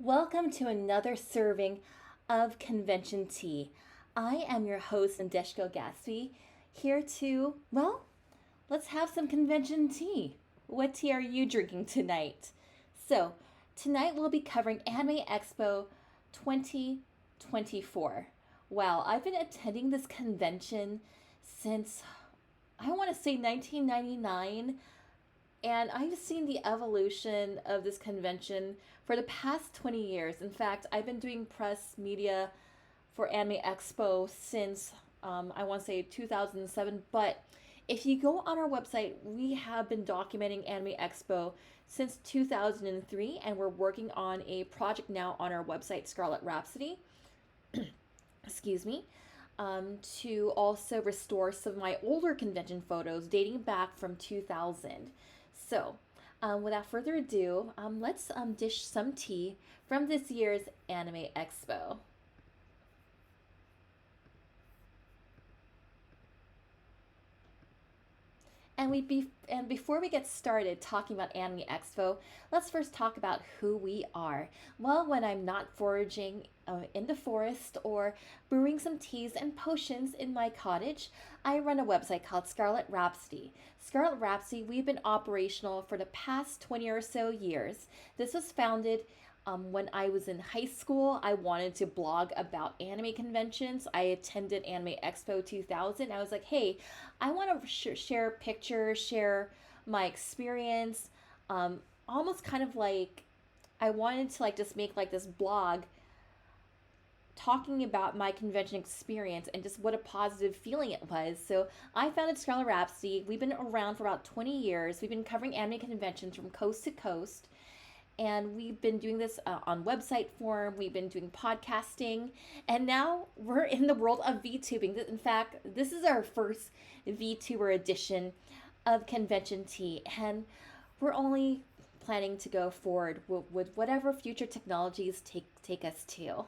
Welcome to another serving of Convention Tea. I am your host, Ndeshko Gatsby, here to, let's have some convention tea. What tea are you drinking tonight? So, tonight we'll be covering Anime Expo 2024. Wow, I've been attending this convention since I want to say 1999, and I've seen the evolution of this convention for the past 20 years. In fact, I've been doing press media for Anime Expo since I want to say 2007. But if you go on our website, we have been documenting Anime Expo since 2003, and we're working on a project now on our website, Scarlet Rhapsody. Excuse me. To also restore some of my older convention photos dating back from 2000. So, without further ado, let's dish some tea from this year's Anime Expo. And before we get started talking about Anime Expo, let's first talk about who we are. Well, when I'm not foraging in the forest or brewing some teas and potions in my cottage, I run a website called Scarlet Rhapsody. Scarlet Rhapsody, we've been operational for the past 20 or so years. This was founded when I was in high school. I wanted to blog about anime conventions. I attended Anime Expo 2000. I was like, hey, I want to share pictures, share my experience. Almost kind of like I wanted to like just make like this blog talking about my convention experience and just what a positive feeling it was. So I founded Scarlet Rhapsody. We've been around for about 20 years. We've been covering anime conventions from coast to coast, and we've been doing this on website form. We've been doing podcasting, and now we're in the world of VTubing. In fact, this is our first VTuber edition of Convention Tea, and we're only planning to go forward with whatever future technologies take us to.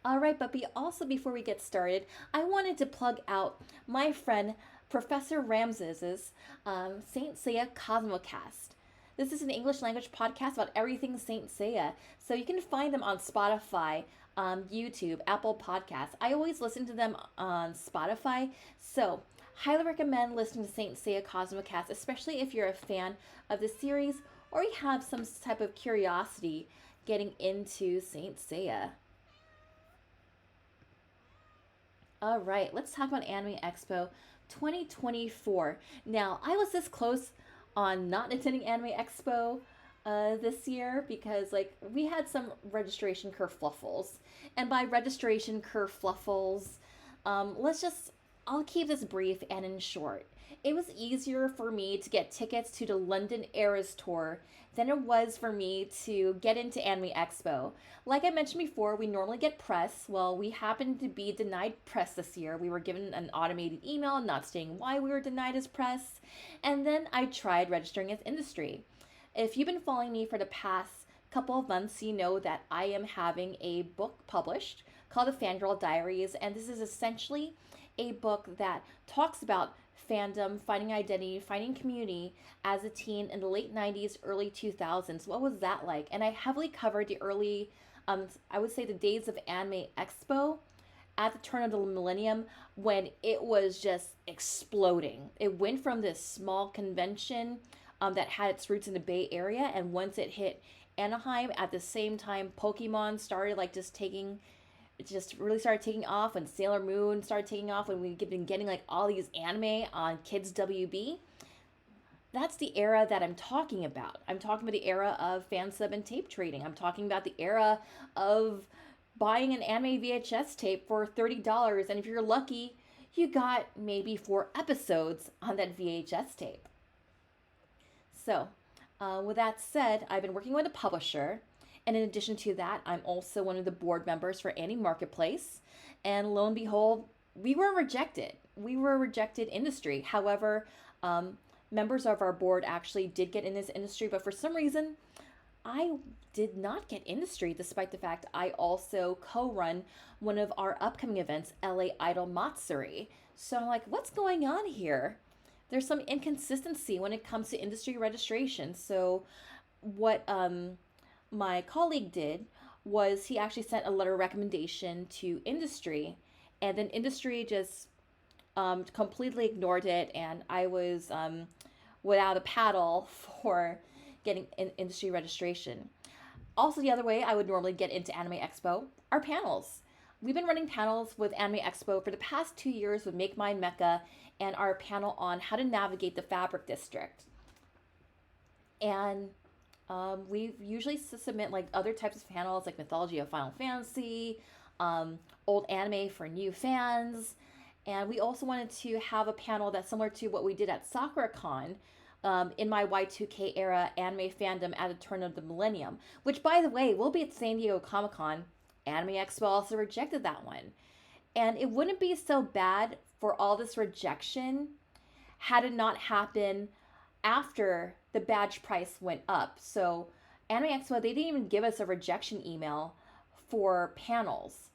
All right, but before we get started, I wanted to plug out my friend Professor Ramses's Saint Seiya Cosmocast. This is an English language podcast about everything Saint Seiya. So you can find them on Spotify, YouTube, Apple Podcasts. I always listen to them on Spotify. So highly recommend listening to Saint Seiya Cosmocast, especially if you're a fan of the series or you have some type of curiosity getting into Saint Seiya. All right, let's talk about Anime Expo 2024. Now, I was this close on not attending Anime Expo this year because like we had some registration kerfluffles, and by registration kerfluffles, let's just I'll keep this brief and in short. It was easier for me to get tickets to the London Eras tour than it was for me to get into Anime Expo. Like I mentioned before, we normally get press. Well, we happened to be denied press this year. We were given an automated email not stating why we were denied as press. And then I tried registering as industry. If you've been following me for the past couple of months, you know that I am having a book published called The Fangirl Diaries. And this is essentially a book that talks about fandom, finding identity, finding community as a teen in the late 90s, early 2000s. What was that like? And I heavily covered the early, I would say the days of Anime Expo at the turn of the millennium when it was just exploding. It went from this small convention that had its roots in the Bay Area, and once it hit Anaheim, at the same time Pokemon started like it just really started taking off, when Sailor Moon started taking off, when we've been getting like all these anime on Kids WB. That's the era that I'm talking about. I'm talking about the era of fan sub and tape trading. I'm talking about the era of buying an anime VHS tape for $30, and if you're lucky, you got maybe 4 episodes on that VHS tape. So, with that said, I've been working with a publisher. And in addition to that, I'm also one of the board members for Anime Marketplace. And lo and behold, we were rejected. We were a rejected industry. However, members of our board actually did get in this industry, but for some reason, I did not get industry, despite the fact I also co-run one of our upcoming events, LA Idol Matsuri. So I'm like, what's going on here? There's some inconsistency when it comes to industry registration. So what my colleague did was he actually sent a letter of recommendation to industry, and then industry just completely ignored it, and I was without a paddle for getting industry registration. Also, the other way I would normally get into Anime Expo are panels. We've been running panels with Anime Expo for the past 2 years with Make Mine Mecca and our panel on how to navigate the fabric district. And we usually submit like other types of panels like mythology of Final Fantasy, old anime for new fans, and we also wanted to have a panel that's similar to what we did at SakuraCon, in my Y2K era anime fandom at the turn of the millennium, which by the way will be at San Diego Comic Con. Anime Expo also rejected that one. And it wouldn't be so bad for all this rejection had it not happened after the badge price went up. So Anime Expo, they didn't even give us a rejection email for panels.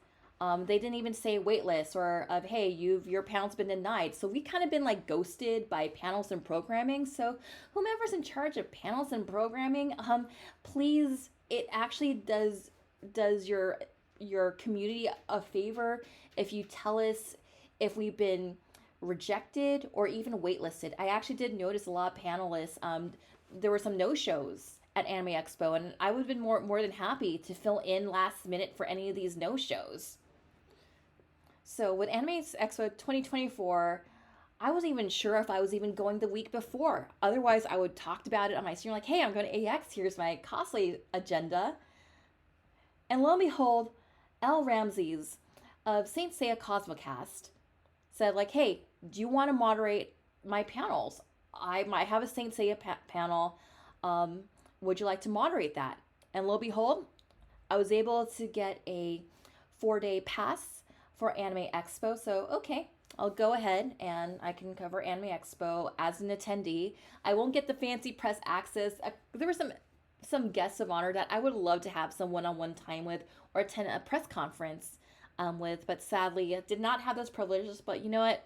They didn't even say waitlist or of hey, your panel's been denied. So we kind of been like ghosted by panels and programming. So whomever's in charge of panels and programming, please, it actually does your community a favor if you tell us if we've been rejected or even waitlisted. I actually did notice a lot of panelists. There were some no shows at Anime Expo, and I would have been more than happy to fill in last minute for any of these no shows. So with Anime Expo 2024, I wasn't even sure if I was even going the week before. Otherwise, I would talked about it on my stream like, hey, I'm going to AX. Here's my cosplay agenda. And lo and behold, L. Ramses of Saint Seiya Cosmocast said like, hey, do you want to moderate my panels? I might have a Saint Seiya panel. Would you like to moderate that? And lo and behold, I was able to get a 4-day pass for Anime Expo. So, okay, I'll go ahead and I can cover Anime Expo as an attendee. I won't get the fancy press access. There were some guests of honor that I would love to have some one-on-one time with or attend a press conference with, but sadly did not have those privileges. But you know what?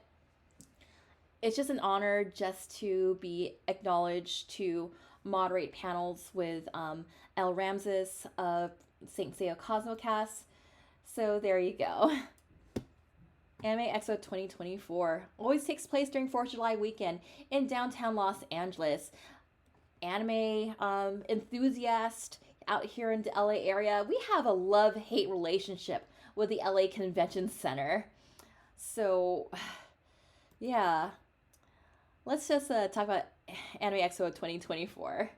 It's just an honor just to be acknowledged to moderate panels with L. Ramses of Saint Seiya Cosmocast. So there you go. Anime Expo 2024 always takes place during 4th of July weekend in downtown Los Angeles. Anime enthusiast out here in the LA area, we have a love-hate relationship with the LA Convention Center. So, yeah. Let's just talk about Anime Expo 2024.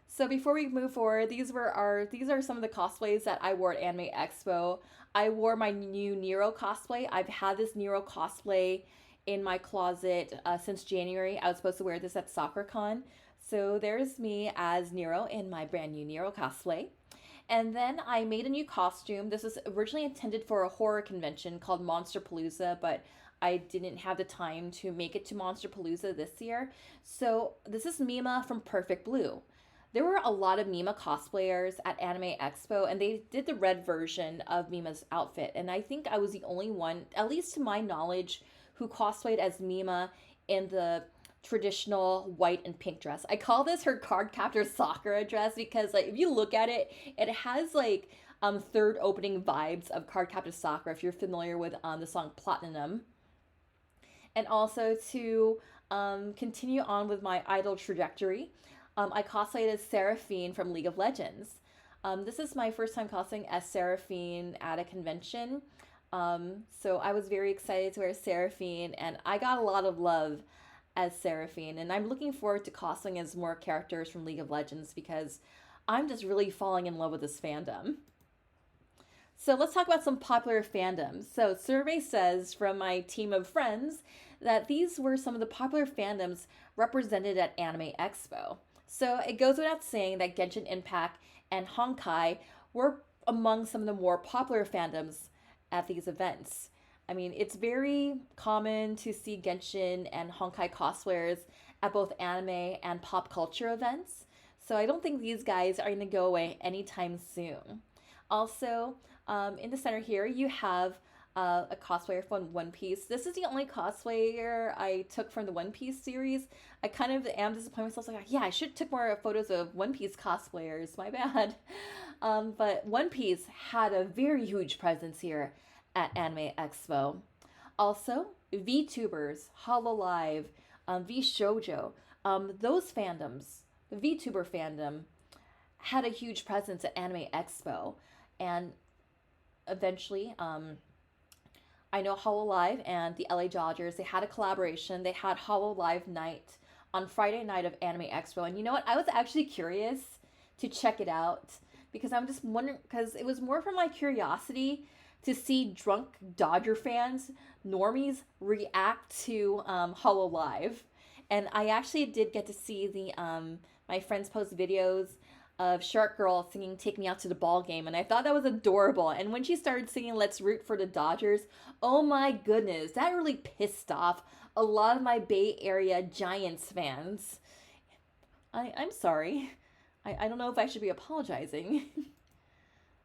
So before we move forward, these are some of the cosplays that I wore at Anime Expo. I wore my new Nero cosplay. I've had this Nero cosplay in my closet since January. I was supposed to wear this at SakuraCon. So there's me as Nero in my brand new Nero cosplay. And then I made a new costume. This was originally intended for a horror convention called Monsterpalooza, but I didn't have the time to make it to Monsterpalooza this year. So this is Mima from Perfect Blue. There were a lot of Mima cosplayers at Anime Expo, and they did the red version of Mima's outfit. And I think I was the only one, at least to my knowledge, who cosplayed as Mima in the traditional white and pink dress. I call this her Cardcaptor Sakura dress because, like, if you look at it, it has like third opening vibes of Cardcaptor Sakura. If you're familiar with the song Platinum, and also to continue on with my idol trajectory. I cosplayed as Seraphine from League of Legends. This is my first time cosplaying as Seraphine at a convention. So I was very excited to wear Seraphine, and I got a lot of love as Seraphine. And I'm looking forward to cosplaying as more characters from League of Legends because I'm just really falling in love with this fandom. So let's talk about some popular fandoms. So survey says from my team of friends that these were some of the popular fandoms represented at Anime Expo. So it goes without saying that Genshin Impact and Honkai were among some of the more popular fandoms at these events. I mean, it's very common to see Genshin and Honkai cosplayers at both anime and pop culture events. So I don't think these guys are going to go away anytime soon. Also, in the center here, you have a cosplayer from One Piece. This is the only cosplayer I took from the One Piece series. I kind of am disappointed myself. Like, yeah, I should have took more photos of One Piece cosplayers. My bad. But One Piece had a very huge presence here at Anime Expo. Also, VTubers, Hololive, VShojo, those fandoms, the VTuber fandom had a huge presence at Anime Expo, and eventually, I know Hololive and the LA Dodgers, they had a collaboration. They had Hololive night on Friday night of Anime Expo. And you know what? I was actually curious to check it out because I'm just wondering, because it was more from my curiosity to see drunk Dodger fans, normies, react to Hololive. And I actually did get to see my friends post videos of Shark Girl singing "Take Me Out to the Ball Game," and I thought that was adorable. And when she started singing "Let's Root for the Dodgers," oh my goodness, that really pissed off a lot of my Bay Area Giants fans. I'm sorry. I don't know if I should be apologizing.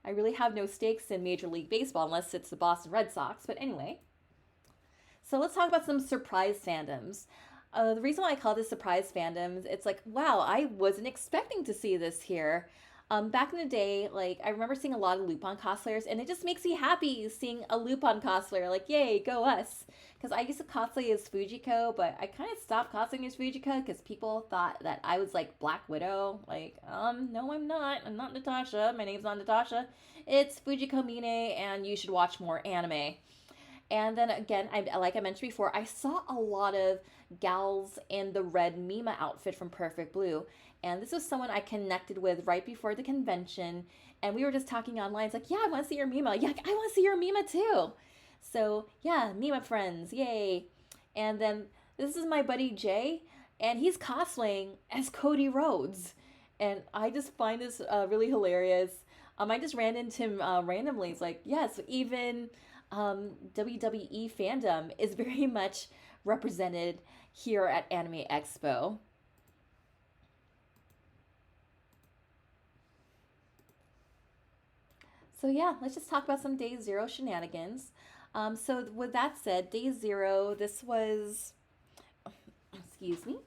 I really have no stakes in Major League Baseball unless it's the Boston Red Sox. But anyway, so let's talk about some surprise fandoms. The reason why I call this surprise fandoms, it's like, wow, I wasn't expecting to see this here. Back in the day, like I remember seeing a lot of Lupin cosplayers, and it just makes me happy seeing a Lupin cosplayer. Like, yay, go us! Because I used to cosplay as Fujiko, but I kind of stopped cosplaying as Fujiko because people thought that I was like Black Widow. Like, no, I'm not. I'm not Natasha. My name's not Natasha. It's Fujiko Mine, and you should watch more anime. And then again, like I mentioned before, I saw a lot of gals in the red Mima outfit from Perfect Blue. And this was someone I connected with right before the convention. And we were just talking online. It's like, yeah, I want to see your Mima. Yeah, I want to see your Mima too. So yeah, Mima friends, yay. And then this is my buddy Jay, and he's cosplaying as Cody Rhodes. And I just find this really hilarious. I just ran into him randomly. It's like, yes, even WWE fandom is very much represented here at Anime Expo. So yeah, let's just talk about some Day Zero shenanigans. So with that said, Day Zero, this was, excuse me.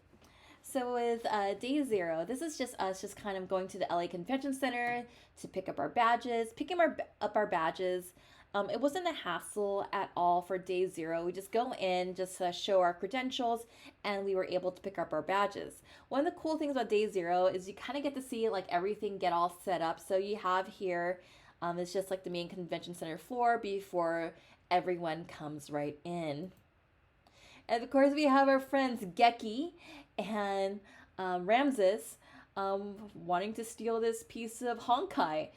So with Day Zero, this is just us just kind of going to the LA Convention Center to pick up our badges, up our badges. It wasn't a hassle at all for Day Zero. We just go in, just show our credentials, and we were able to pick up our badges. One of the cool things about Day Zero is you kind of get to see like everything get all set up. So you have here, it's just like the main convention center floor before everyone comes right in. And of course, we have our friends Geki and Ramses wanting to steal this piece of Honkai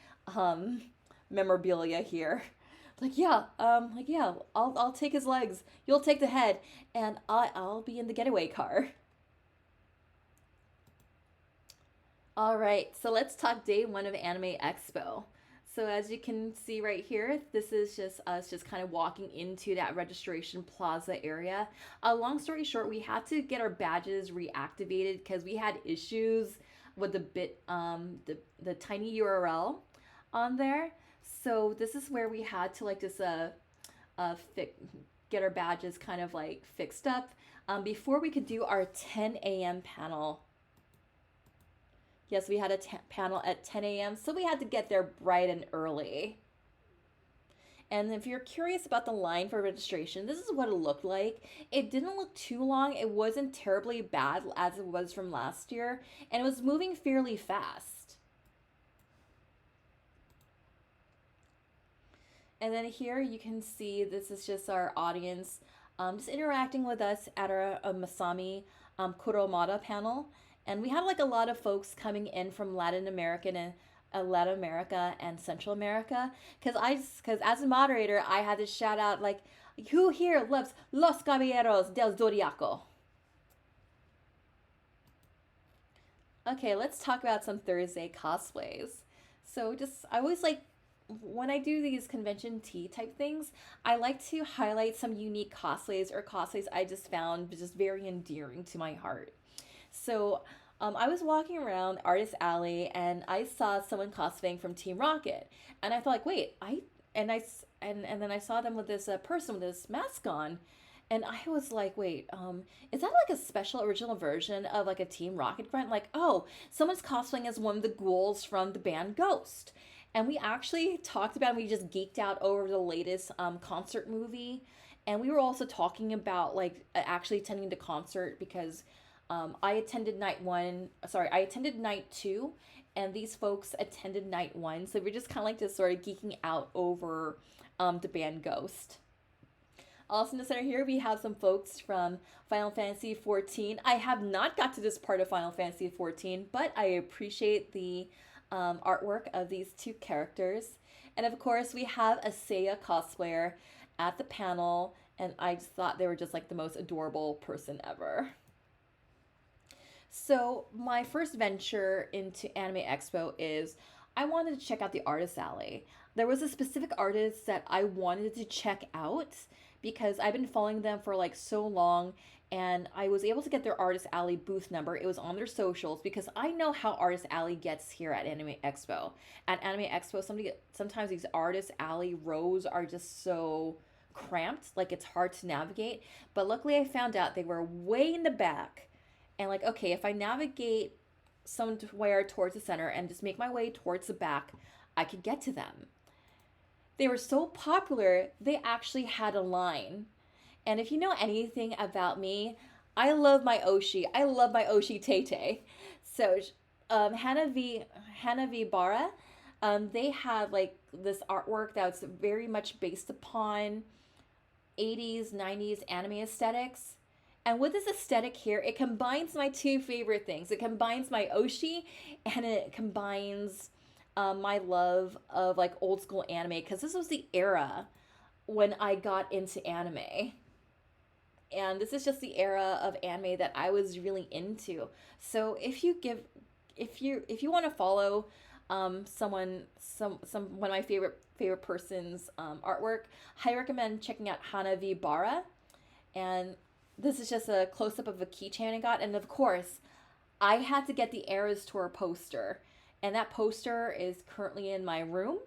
memorabilia here. I'll take his legs. You'll take the head, and I'll be in the getaway car. All right, so let's talk day one of Anime Expo. So as you can see right here, this is just us just kind of walking into that registration plaza area. Long story short, we had to get our badges reactivated because we had issues with the tiny URL on there. So this is where we had to like just get our badges kind of like fixed up before we could do our 10 a.m. panel. Yes, we had a panel at 10 a.m., so we had to get there bright and early. And if you're curious about the line for registration, this is what it looked like. It didn't look too long. It wasn't terribly bad as it was from last year, and it was moving fairly fast. And then here you can see this is just our audience just interacting with us at our Masami Kuromada panel. And we had like a lot of folks coming in from Latin America and Central America. Because as a moderator, I had to shout out like, who here loves Los Caballeros del Zodiaco? Okay, let's talk about some Thursday cosplays. So I always like, when I do these convention tea type things, I like to highlight some unique cosplays or cosplays I just found just very endearing to my heart. So I was walking around Artist Alley and I saw someone cosplaying from Team Rocket, and I thought like, wait, and then I saw them with this person with this mask on, and I was like, wait, is that like a special original version of like a Team Rocket friend? Like, oh, someone's cosplaying as one of the ghouls from the band Ghost. And we actually talked about, we just geeked out over the latest concert movie. And we were also talking about like actually attending the concert because I attended I attended night two, and these folks attended night one. So we're just kind of like just sort of geeking out over the band Ghost. Also in the center here, we have some folks from Final Fantasy XIV. I have not got to this part of Final Fantasy XIV, but I appreciate the artwork of these two characters. And of course, we have a Seiya cosplayer at the panel, and I just thought they were just like the most adorable person ever. So, my first venture into Anime Expo is I wanted to check out the Artist Alley. There was a specific artist that I wanted to check out because I've been following them for like so long, and I was able to get their Artist Alley booth number. It was on their socials because I know how Artist Alley gets here at Anime Expo. At Anime Expo, sometimes these Artist Alley rows are just so cramped, like it's hard to navigate. But luckily, I found out they were way in the back, and like, okay, if I navigate somewhere towards the center and just make my way towards the back, I could get to them. They were so popular, they actually had a line. And if you know anything about me, I love my Oshi. I love my Oshi Tete. So, Hana V Bara, they had like this artwork that's very much based upon 80s, 90s anime aesthetics. And with this aesthetic here, it combines my two favorite things. It combines my Oshi, and it combines my love of like old school anime, because this was the era when I got into anime. And this is just the era of anime that I was really into. So if you want to follow some one of my favorite person's artwork, I recommend checking out Hana V Bara. And this is just a close up of a keychain I got, and of course, I had to get the Eras Tour poster, and that poster is currently in my room.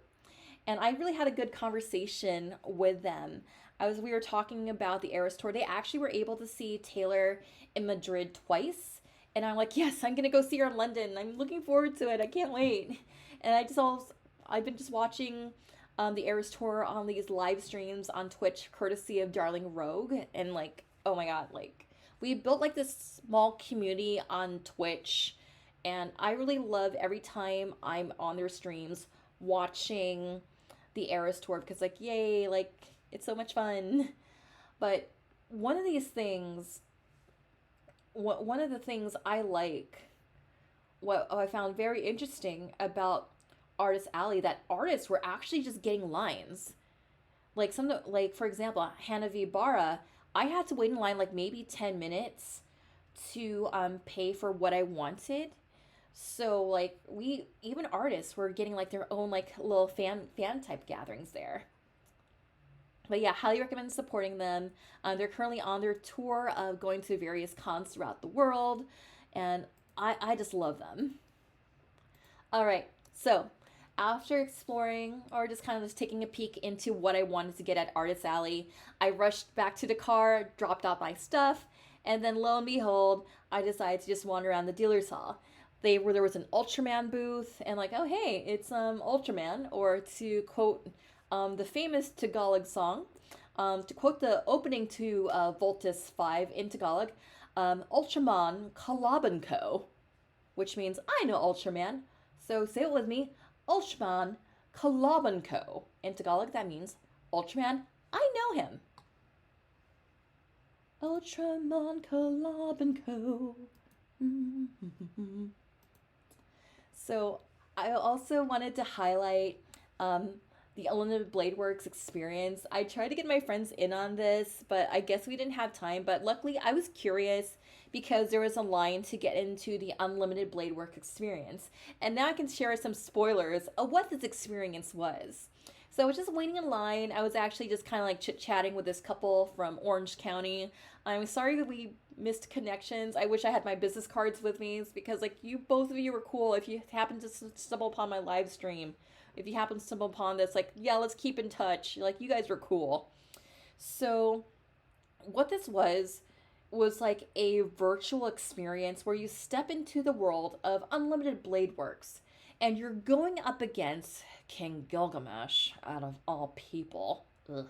And I really had a good conversation with them. We were talking about the Eras Tour. They actually were able to see Taylor in Madrid twice, and I'm like, yes, I'm gonna go see her in London. I'm looking forward to it. I can't wait. And I've been just watching the Eras Tour on these live streams on Twitch, courtesy of Darling Rogue, and like, oh my god, like we built like this small community on Twitch, and I really love every time I'm on their streams watching the Eras Tour because like, yay, like it's so much fun. But one of these things, one of the things I like, what I found very interesting about Artist Alley, that artists were actually just getting lines. Like for example, Hannah V Bara, I had to wait in line like maybe 10 minutes to pay for what I wanted. So like we even artists were getting like their own like little fan type gatherings there. But yeah, highly recommend supporting them. They're currently on their tour of going to various cons throughout the world, and I just love them. All right, so after exploring or just kind of just taking a peek into what I wanted to get at Artist Alley, I rushed back to the car, dropped off my stuff, and then lo and behold, I decided to just wander around the dealer's hall. There was an Ultraman booth, and like, oh hey, it's Ultraman, or to quote the famous Tagalog song, to quote the opening to Voltus 5 in Tagalog, Ultraman Kalaban Ko, which means I know Ultraman. So say it with me, Ultraman Kalaban Ko. In Tagalog, that means Ultraman, I know him. Ultraman Kalaban Ko. So I also wanted to highlight the Unlimited Blade Works experience. I tried to get my friends in on this, but I guess we didn't have time. But luckily, I was curious because there was a line to get into the Unlimited Blade Works experience. And now I can share some spoilers of what this experience was. So I was just waiting in line. I was actually just kind of like chit-chatting with this couple from Orange County. I'm sorry that we missed connections. I wish I had my business cards with me, because like both of you were cool. If you happen to stumble upon my live stream, if you happen to stumble upon this, like, yeah, let's keep in touch. Like, you guys were cool. So what this was like a virtual experience where you step into the world of unlimited blade works, and you're going up against King Gilgamesh out of all people. Ugh.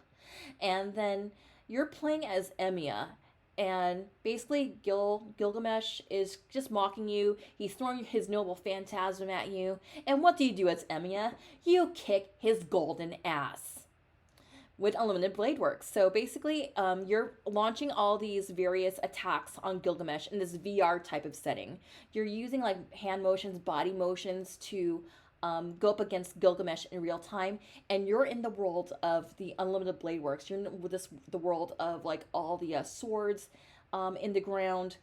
And then you're playing as Emiya, and basically Gilgamesh is just mocking you. He's throwing his noble phantasm at you, and what do you do as Emiya? You kick his golden ass with unlimited blade works. So basically, you're launching all these various attacks on Gilgamesh in this VR type of setting. You're using like hand motions, body motions to go up against Gilgamesh in real time, and you're in the world of the unlimited blade works. You're in the world of like all the swords in the ground.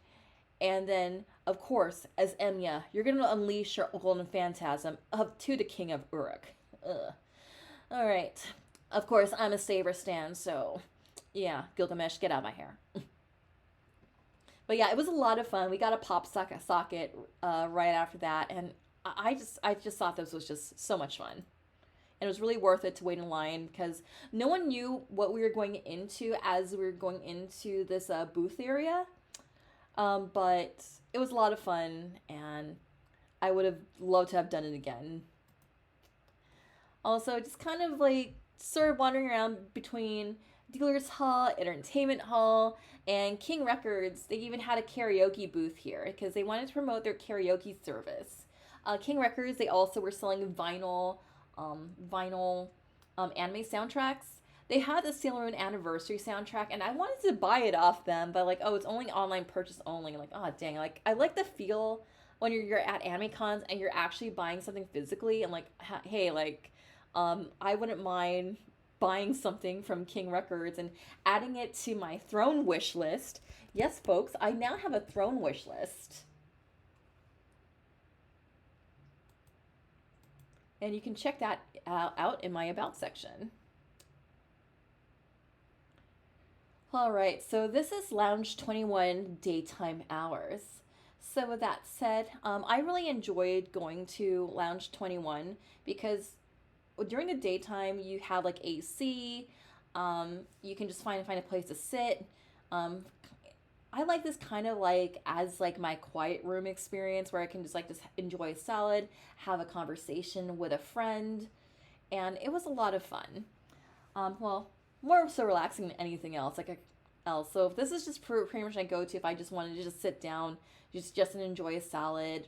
And then, of course, as Emiya, you're going to unleash your golden phantasm up to the king of Uruk. Ugh. All right. Of course, I'm a Saber stan, so yeah, Gilgamesh, get out of my hair. But yeah, it was a lot of fun. We got a pop socket right after that, and I just thought this was just so much fun. And it was really worth it to wait in line because no one knew what we were going into as we were going into this booth area. But it was a lot of fun, and I would have loved to have done it again. Also, just kind of like sort of wandering around between Dealer's Hall, Entertainment Hall, and King Records. They even had a karaoke booth here because they wanted to promote their karaoke service. King Records, they also were selling vinyl anime soundtracks. They had the Sailor Moon anniversary soundtrack, and I wanted to buy it off them, but like, oh, it's only online purchase only. Like, oh dang, like I like the feel when you're at anime cons and you're actually buying something physically, and like, hey, like, I wouldn't mind buying something from King Records and adding it to my throne wish list. Yes, folks, I now have a throne wish list. And you can check that out in my About section. All right, so this is Lounge 21 daytime hours. So, with that said, I really enjoyed going to Lounge 21 because during the daytime you have like AC. You can just find a place to sit. Um, I like this kind of like as like my quiet room experience where I can just enjoy a salad, have a conversation with a friend, and it was a lot of fun. Well, more so relaxing than anything else. So if this is just pretty much I go to if I just wanted to just sit down, just enjoy a salad,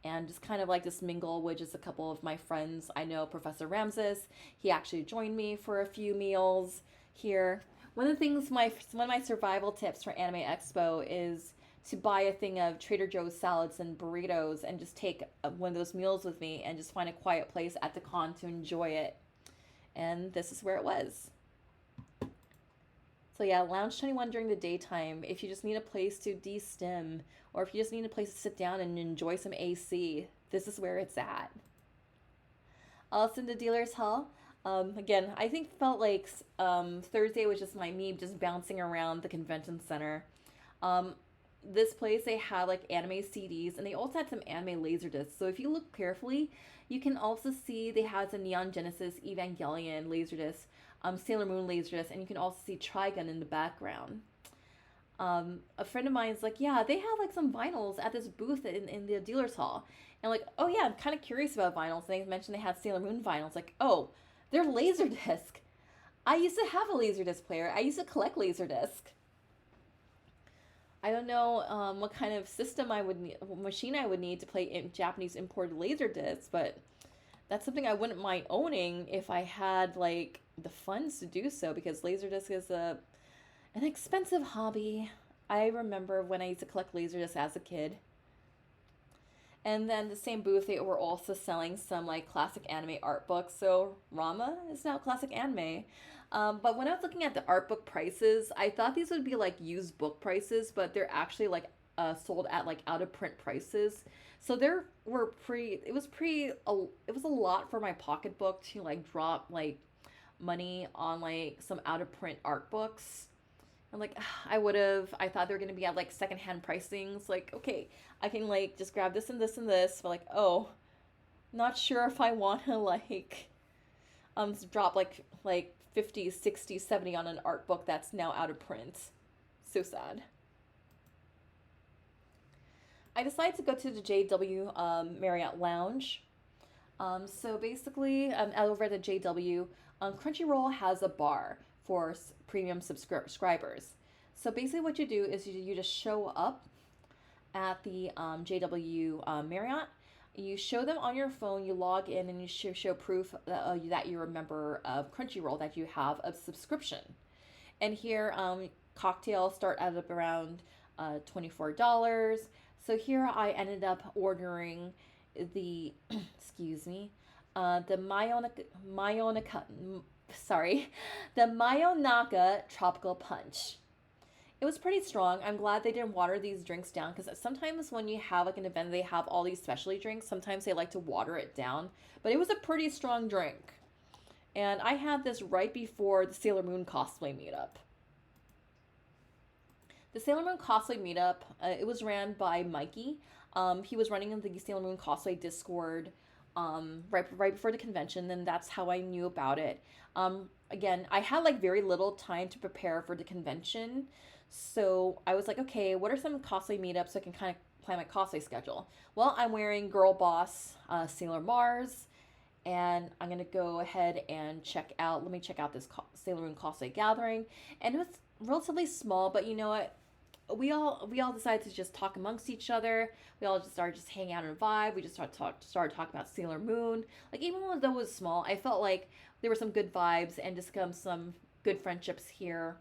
and just kind of like just mingle with just a couple of my friends. I know Professor Ramses. He actually joined me for a few meals here. One of my survival tips for Anime Expo is to buy a thing of Trader Joe's salads and burritos and just take one of those meals with me and just find a quiet place at the con to enjoy it. And this is where it was. So yeah, Lounge 21 during the daytime. If you just need a place to de-stim, or if you just need a place to sit down and enjoy some AC, this is where it's at. Also in the dealer's hall. Again, I think felt like Thursday was just me just bouncing around the convention center. Um, this place they had like anime CDs, and they also had some anime laser discs. So if you look carefully, you can also see they had some Neon Genesis Evangelion laser discs, Sailor Moon laser discs, and you can also see Trigun in the background. A friend of mine's like, yeah, they have like some vinyls at this booth in the dealer's hall. And like, oh yeah, I'm kind of curious about vinyls. And they mentioned they had Sailor Moon vinyls. Like, oh, they're Laserdisc. I used to have a Laserdisc player. I used to collect Laserdisc. I don't know what kind of system I would need, machine I would need to play in Japanese imported Laserdiscs, but that's something I wouldn't mind owning if I had like the funds to do so, because Laserdisc is an expensive hobby. I remember when I used to collect Laserdiscs as a kid. And then the same booth, they were also selling some like classic anime art books. So Rama is now classic anime. But when I was looking at the art book prices, I thought these would be like used book prices, but they're actually like sold at like out of print prices. So there were it was it was a lot for my pocketbook to like drop like money on like some out of print art books. I'm like, I thought they were going to be at like secondhand pricings. Like, okay, I can like just grab this and this and this. But like, oh, not sure if I want to like drop like 50, 60, 70 on an art book that's now out of print. So sad. I decided to go to the JW Marriott Lounge. So basically, over at the JW, Crunchyroll has a bar for premium subscribers. So basically, what you do is you just show up at the JW Marriott. You show them on your phone, you log in, and you show proof that you're a member of Crunchyroll, that you have a subscription. And here, cocktails start at around $24. So here I ended up ordering the, excuse me, the sorry, the Mayonaka Tropical Punch. It was pretty strong. I'm glad they didn't water these drinks down, because sometimes when you have like an event, they have all these specialty drinks. Sometimes they like to water it down, but it was a pretty strong drink. And I had this right before the Sailor Moon cosplay meetup. The Sailor Moon cosplay meetup, it was ran by Mikey. He was running in the Sailor Moon cosplay Discord right before the convention, and that's how I knew about it. Again, I had like very little time to prepare for the convention, so I was like, okay, what are some cosplay meetups so I can kind of plan my cosplay schedule? Well, I'm wearing Girl Boss Sailor Mars, and I'm gonna go ahead and let me check out this Sailor Moon cosplay gathering, and it was relatively small, but you know what? We all decided to just talk amongst each other. We all just started just hanging out and vibe. We just started talking about Sailor Moon. Like, even though it was small, I felt like there were some good vibes and just some good friendships here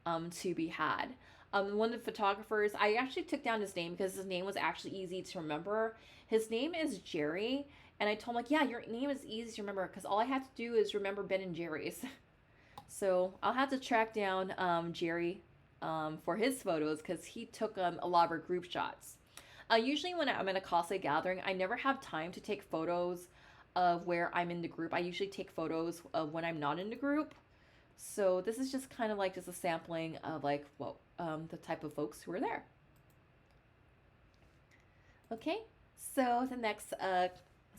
to be had. One of the photographers, I actually took down his name because his name was actually easy to remember. His name is Jerry, and I told him, like, yeah, your name is easy to remember because all I had to do is remember Ben and Jerry's. So I'll have to track down Jerry for his photos, because he took a lot of our group shots. Usually when I'm in a cosplay gathering, I never have time to take photos of where I'm in the group. I usually take photos of when I'm not in the group. So this is just kind of like just a sampling of like the type of folks who are there. Okay, so the next,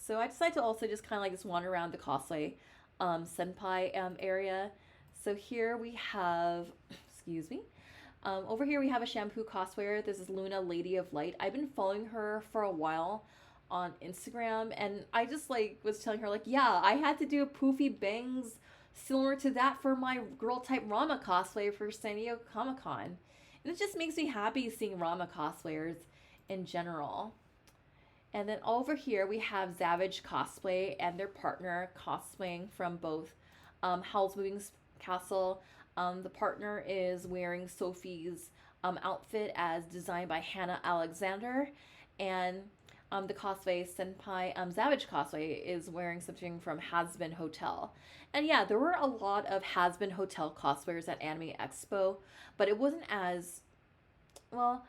so I decided to also just kind of like just wander around the cosplay senpai area. So here we have, excuse me, over here we have a shampoo cosplayer. This is Luna, Lady of Light. I've been following her for a while on Instagram, and I just like was telling her, like, yeah, I had to do a poofy bangs similar to that for my girl type Rama cosplay for San Diego Comic Con. And it just makes me happy seeing Rama cosplayers in general. And then over here we have Savage Cosplay and their partner cosplaying from both Howl's Moving Castle. The partner is wearing Sophie's outfit as designed by Hannah Alexander, and the cosplay senpai Savage Cosplay is wearing something from Has-Been Hotel. And yeah, there were a lot of Has-Been Hotel cosplayers at Anime Expo, but it wasn't as well.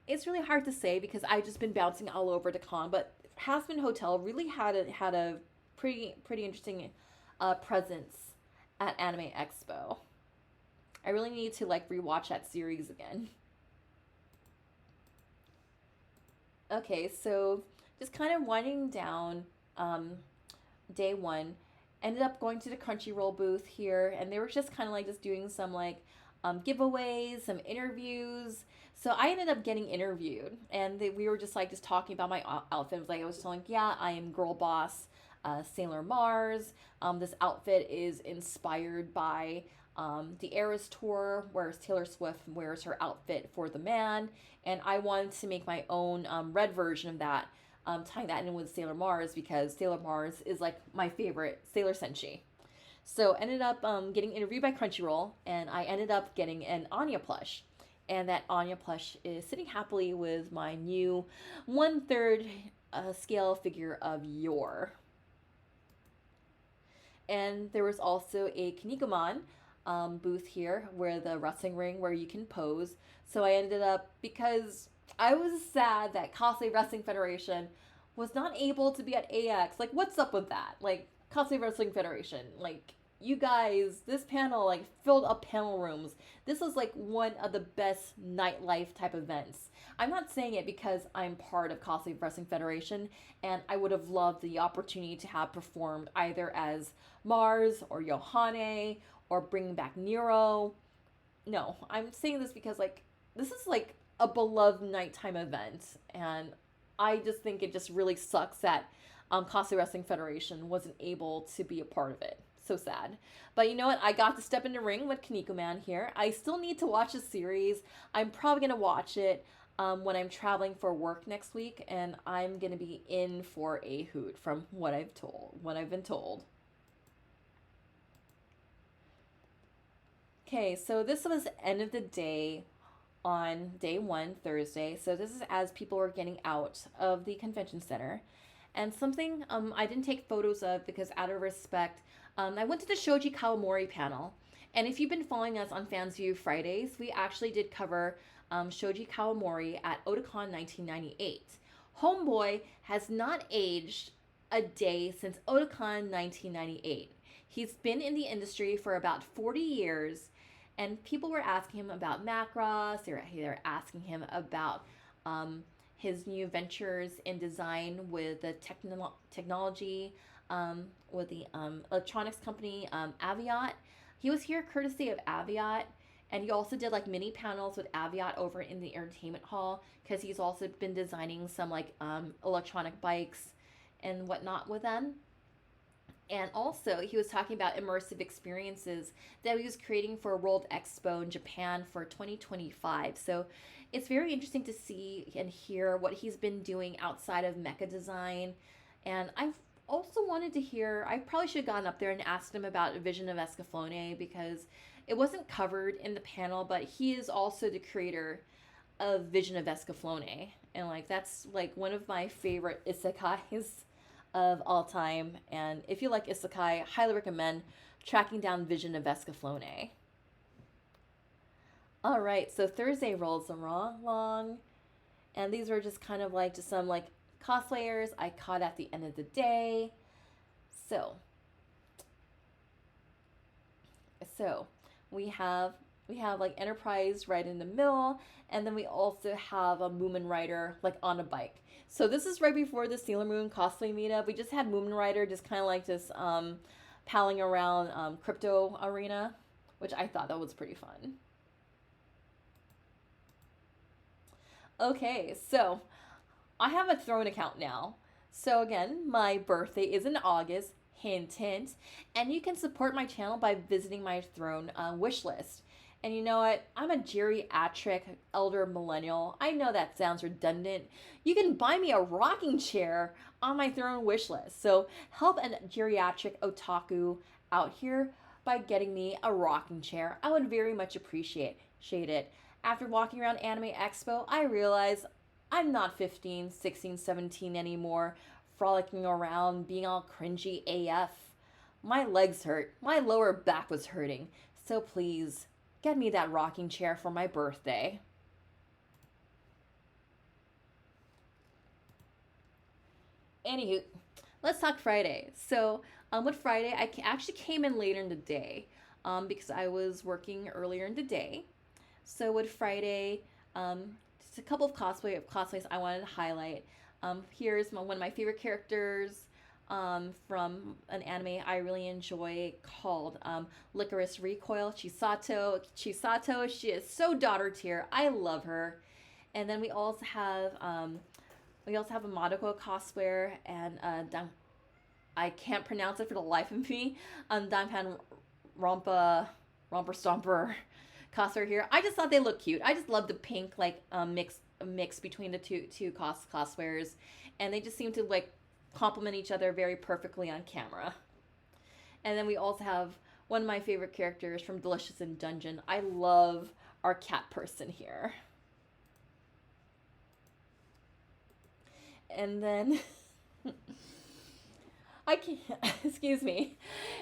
It's really hard to say because I've just been bouncing all over the con, but Has-Been Hotel really had a pretty interesting presence at Anime Expo. I really need to like rewatch that series again. Okay, so just kind of winding down day one, ended up going to the Crunchyroll booth here, and they were just kind of like just doing some like giveaways, some interviews. So I ended up getting interviewed, and we were just like just talking about my outfit. It was like I was telling, yeah, I am Girl Boss Sailor Mars. This outfit is inspired by the Eras Tour, where Taylor Swift wears her outfit for the man, and I wanted to make my own red version of that, tying that in with Sailor Mars because Sailor Mars is like my favorite Sailor Senshi. So ended up getting interviewed by Crunchyroll, and I ended up getting an Anya plush. And that Anya plush is sitting happily with my new 1/3 scale figure of Yor. And there was also a Kinnikuman booth here where the wrestling ring where you can pose. So I ended up, because I was sad that Cosplay Wrestling Federation was not able to be at AX. Like, what's up with that? Like, Cosplay Wrestling Federation, like, you guys, this panel like filled up panel rooms. This was like one of the best nightlife type events. I'm not saying it because I'm part of Cosplay Wrestling Federation and I would have loved the opportunity to have performed either as Mars or Yohane or bringing back Nero. No, I'm saying this because like this is like a beloved nighttime event, and I just think it just really sucks that Cosplay Wrestling Federation wasn't able to be a part of it. So sad. But you know what? I got to step in the ring with Kaneko Man here. I still need to watch the series. I'm probably gonna watch it when I'm traveling for work next week, and I'm gonna be in for a hoot from what I've been told. Okay, so this was end of the day on day one, Thursday. So this is as people were getting out of the convention center. And something I didn't take photos of because out of respect, I went to the Shoji Kawamori panel. And if you've been following us on Fans View Fridays, we actually did cover Shoji Kawamori at Otakon 1998. Homeboy has not aged a day since Otakon 1998. He's been in the industry for about 40 years, and people were asking him about Macross. They were asking him about his new ventures in design with the technology, with the electronics company Aviat. He was here courtesy of Aviat, and he also did like mini panels with Aviat over in the entertainment hall because he's also been designing some like electronic bikes and whatnot with them. And also, he was talking about immersive experiences that he was creating for World Expo in Japan for 2025. So it's very interesting to see and hear what he's been doing outside of mecha design. And I've also wanted to hear, I probably should have gone up there and asked him about Vision of Escaflowne because it wasn't covered in the panel, but he is also the creator of Vision of Escaflowne. And like that's like one of my favorite isekais of all time. And if you like isekai, highly recommend tracking down Vision of Escaflowne. All right, so Thursday rolls along, and these were just kind of like just some like cosplayers I caught at the end of the day. So, so we have like Enterprise right in the middle, and then we also have a Moomin Rider like on a bike. So this is right before the Sailor Moon cosplay meetup. We just had Moomin Rider just kind of like just palling around crypto arena, which I thought that was pretty fun. Okay, so I have a Throne account now. So again, my birthday is in August, hint hint, and you can support my channel by visiting my Throne wish list. And you know what? I'm a geriatric elder millennial. I know that sounds redundant. You can buy me a rocking chair on my Throne wish list. So help a geriatric otaku out here by getting me a rocking chair. I would very much appreciate it. After walking around Anime Expo, I realized I'm not 15, 16, 17 anymore, frolicking around, being all cringy AF. My legs hurt. My lower back was hurting. So please, get me that rocking chair for my birthday. Anywho, let's talk Friday. So, with Friday, I actually came in later in the day because I was working earlier in the day. So, with Friday, just a couple of cosplays I wanted to highlight. Here's one of my favorite characters from an anime I really enjoy called Licorice Recoil. Chisato. Chisato. She is so daughter tier. I love her. And then we also have a Madoka cosplayer and I can't pronounce it for the life of me. Danpan Romper Stomper cosplayer here. I just thought they looked cute. I just love the pink like mix between the two cosplayers, and they just seem to like complement each other very perfectly on camera. And then we also have one of my favorite characters from Delicious in Dungeon. I love our cat person here. And then I can't, excuse me.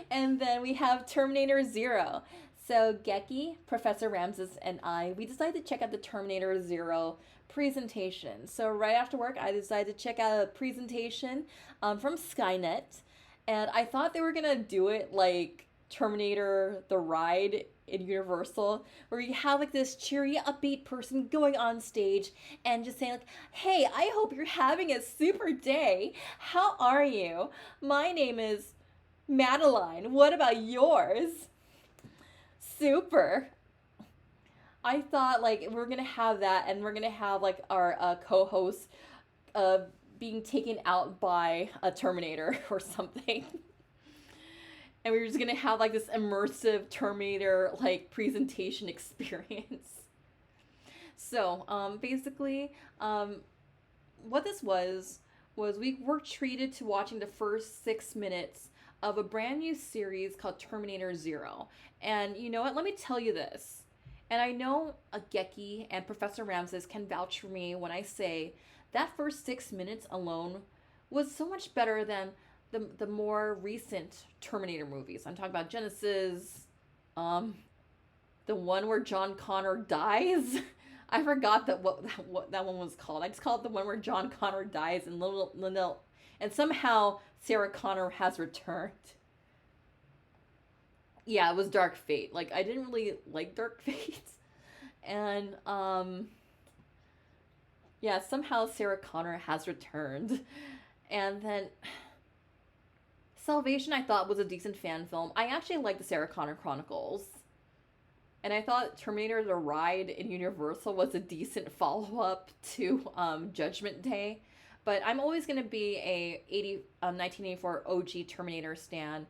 And then we have Terminator Zero. So Geki, Professor Ramses, and we decided to check out the Terminator Zero presentation. So right after work, I decided to check out a presentation from Skynet, and I thought they were gonna do it like Terminator the ride in Universal, where you have like this cheery, upbeat person going on stage and just saying like, "Hey, I hope you're having a super day. How are you? My name is Madeline. What about yours?" Super. I thought like we're gonna have that, and we're gonna have like our co-host uh, being taken out by a Terminator or something. And we were just gonna have like this immersive Terminator like presentation experience. So basically, what this was we were treated to watching the first 6 minutes of a brand new series called Terminator Zero. And you know what? Let me tell you this. And I know a Geki and Professor Ramses can vouch for me when I say that first 6 minutes alone was so much better than the more recent Terminator movies. I'm talking about Genesis, um, the one where John Connor dies. I forgot what that one was called. I just called it the one where John Connor dies and little and somehow Sarah Connor has returned. Yeah, it was Dark Fate. Like I didn't really like Dark Fate, and yeah, somehow Sarah Connor has returned, and then Salvation I thought was a decent fan film. I actually like the Sarah Connor Chronicles. And I thought Terminator The Ride in Universal was a decent follow up to Judgment Day. But I'm always going to be a 1984 OG Terminator stan.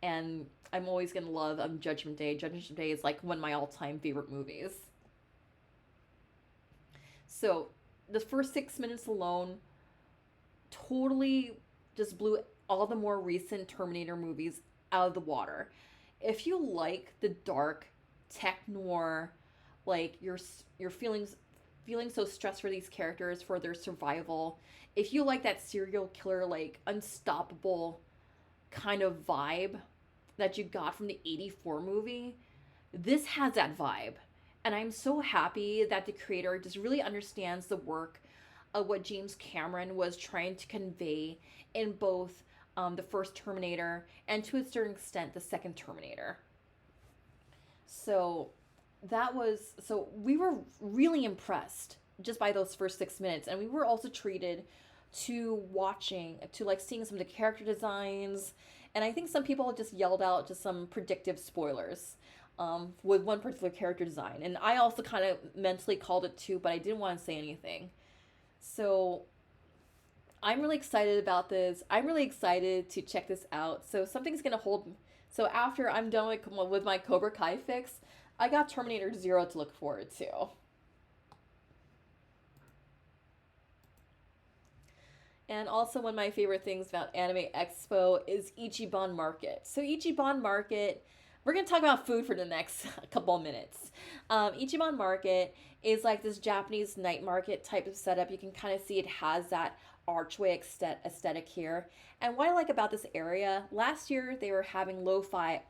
And I'm always going to love Judgment Day. Judgment Day is like one of my all time favorite movies. So the first 6 minutes alone totally just blew all the more recent Terminator movies out of the water. If you like the dark tech noir, like you're feeling so stressed for these characters for their survival. If you like that serial killer like unstoppable kind of vibe that you got from the 84 movie, this has that vibe. And I'm so happy that the creator just really understands the work of what James Cameron was trying to convey in both the first Terminator and to a certain extent the second Terminator. So so we were really impressed just by those first 6 minutes, and we were also treated to like seeing some of the character designs, and I think some people just yelled out just some predictive spoilers with one particular character design, and I also kind of mentally called it too, but I didn't want to say anything. So I'm really excited about this. I'm really excited to check this out. So something's gonna hold. So after I'm done with my Cobra Kai fix, I got Terminator Zero to look forward to. And also one of my favorite things about Anime Expo is Ichiban Market. So Ichiban Market, we're gonna talk about food for the next couple of minutes. Ichiban Market is like this Japanese night market type of setup. You can kind of see it has that archway aesthetic here. And what I like about this area, last year they were having lo-fi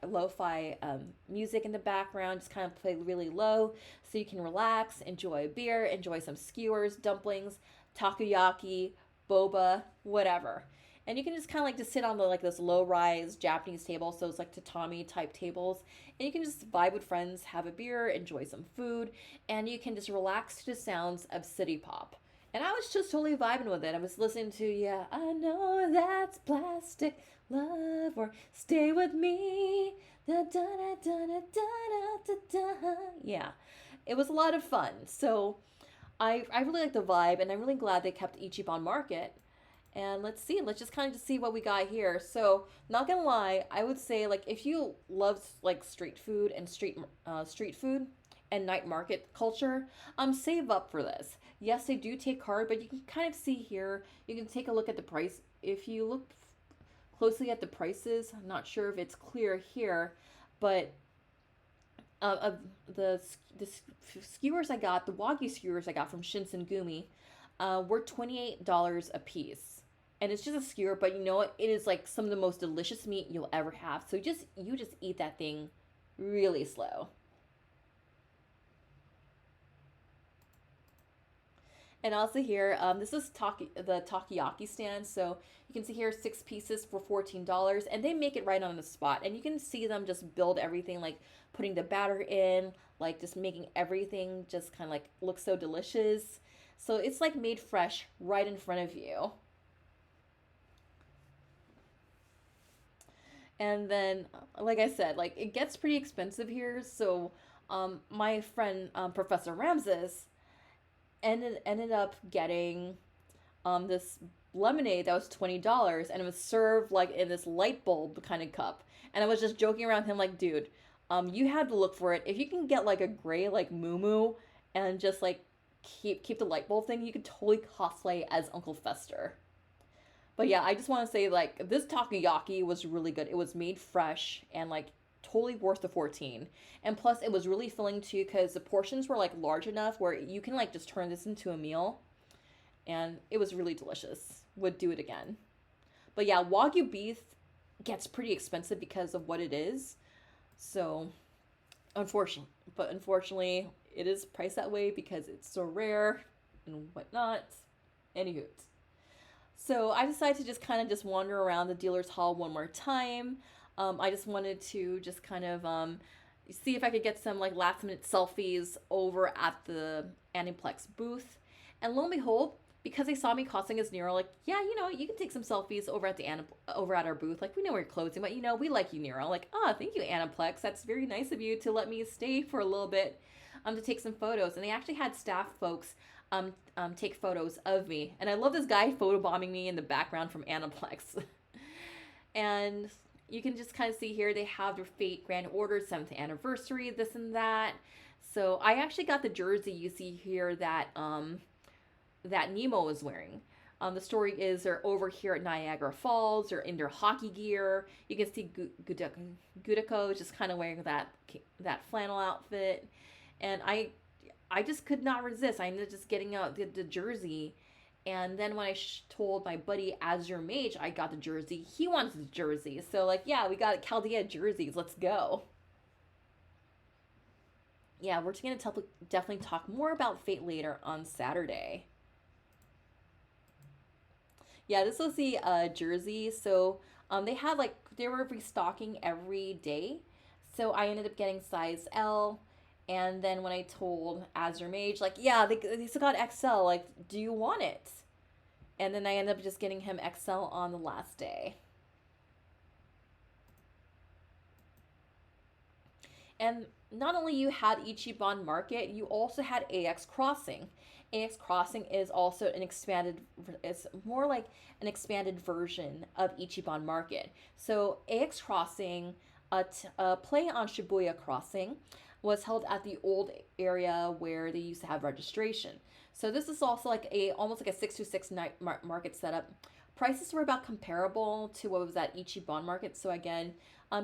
music in the background, just kind of play really low, so you can relax, enjoy a beer, enjoy some skewers, dumplings, takoyaki, boba, whatever. And you can just kind of like just sit on the like this low rise Japanese table, so it's like tatami type tables, and you can just vibe with friends, have a beer, enjoy some food, and you can just relax to the sounds of city pop. And I was just totally vibing with it. I was listening to "Yeah, I Know That's Plastic Love" or "Stay With Me." Da, da, da, da, da, da, da, da. Yeah, it was a lot of fun. So I really like the vibe, and I'm really glad they kept Ichiban Market. And let's see, let's just kind of just see what we got here. So, not gonna lie, I would say like if you love like street food and street food and night market culture, save up for this. Yes, they do take card, but you can kind of see here. You can take a look at the price. If you look closely at the prices, I'm not sure if it's clear here, but of the skewers I got, the wagyu skewers I got from Shinsengumi, were $28 a piece. And it's just a skewer, but you know what? It is like some of the most delicious meat you'll ever have. So you just eat that thing really slow. And also here, this is the takoyaki stand. So you can see here 6 pieces for $14, and they make it right on the spot. And you can see them just build everything, like putting the batter in, like just making everything just kind of like look so delicious. So it's like made fresh right in front of you. And then, like I said, like it gets pretty expensive here. So my friend Professor Ramses ended up getting this lemonade that was $20, and it was served like in this light bulb kind of cup. And I was just joking around him like, dude, you had to look for it. If you can get like a gray like moo and just like keep the light bulb thing, you could totally cosplay as Uncle Fester. But yeah, I just want to say like this takoyaki was really good. It was made fresh and like totally worth the 14. And plus it was really filling too cuz the portions were like large enough where you can like just turn this into a meal, and it was really delicious. Would do it again. But yeah, wagyu beef gets pretty expensive because of what it is. So, unfortunately, it is priced that way because it's so rare and whatnot. Anywho, so I decided to just kind of just wander around the dealer's hall one more time. I just wanted to just kind of see if I could get some like last minute selfies over at the Aniplex booth. And lo and behold, because they saw me costing as Nero, like, yeah, you can take some selfies over at over at our booth. Like, we know we're closing, but we like you, Nero. Like, thank you, Aniplex. That's very nice of you to let me stay for a little bit, to take some photos. And they actually had staff folks take photos of me. And I love this guy photobombing me in the background from Aniplex. And you can just kind of see here they have their Fate Grand Order 7th anniversary, this and that. So I actually got the jersey you see here that Nemo is wearing. The story is they're over here at Niagara Falls. They're in their hockey gear. You can see Gudeko just kind of wearing that flannel outfit, and I just could not resist. I ended up just getting out the jersey, and then when I told my buddy Azure Mage I got the jersey, he wants the jersey. So like, yeah, we got Chaldea jerseys. Let's go. Yeah, we're gonna definitely talk more about Fate later on Saturday. Yeah, this was the jersey. So they had like they were restocking every day. So I ended up getting size L. And then when I told Azure Mage, like, yeah, they still got XL. Like, do you want it? And then I ended up just getting him XL on the last day. And not only you had Ichiban Market, you also had AX Crossing. AX Crossing is also an expanded, it's more like an expanded version of Ichiban Market. So AX Crossing, a play on Shibuya Crossing, was held at the old area where they used to have registration. So this is also like a almost like a 626 night market setup. Prices were about comparable to what was at Ichiban Market. So again,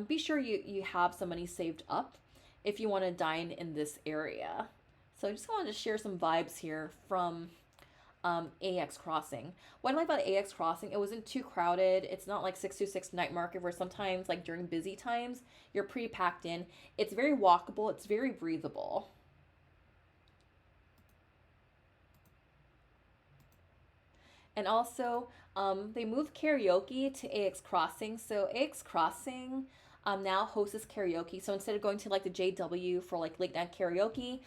be sure you have some money saved up if you want to dine in this area. So I just wanted to share some vibes here from AX Crossing. What I like about AX Crossing, it wasn't too crowded. It's not like 626 night market where sometimes like during busy times you're pretty packed in. It's very walkable. It's very breathable. And also, they moved karaoke to AX Crossing. So AX Crossing now hosts karaoke. So instead of going to like the JW for like late night karaoke,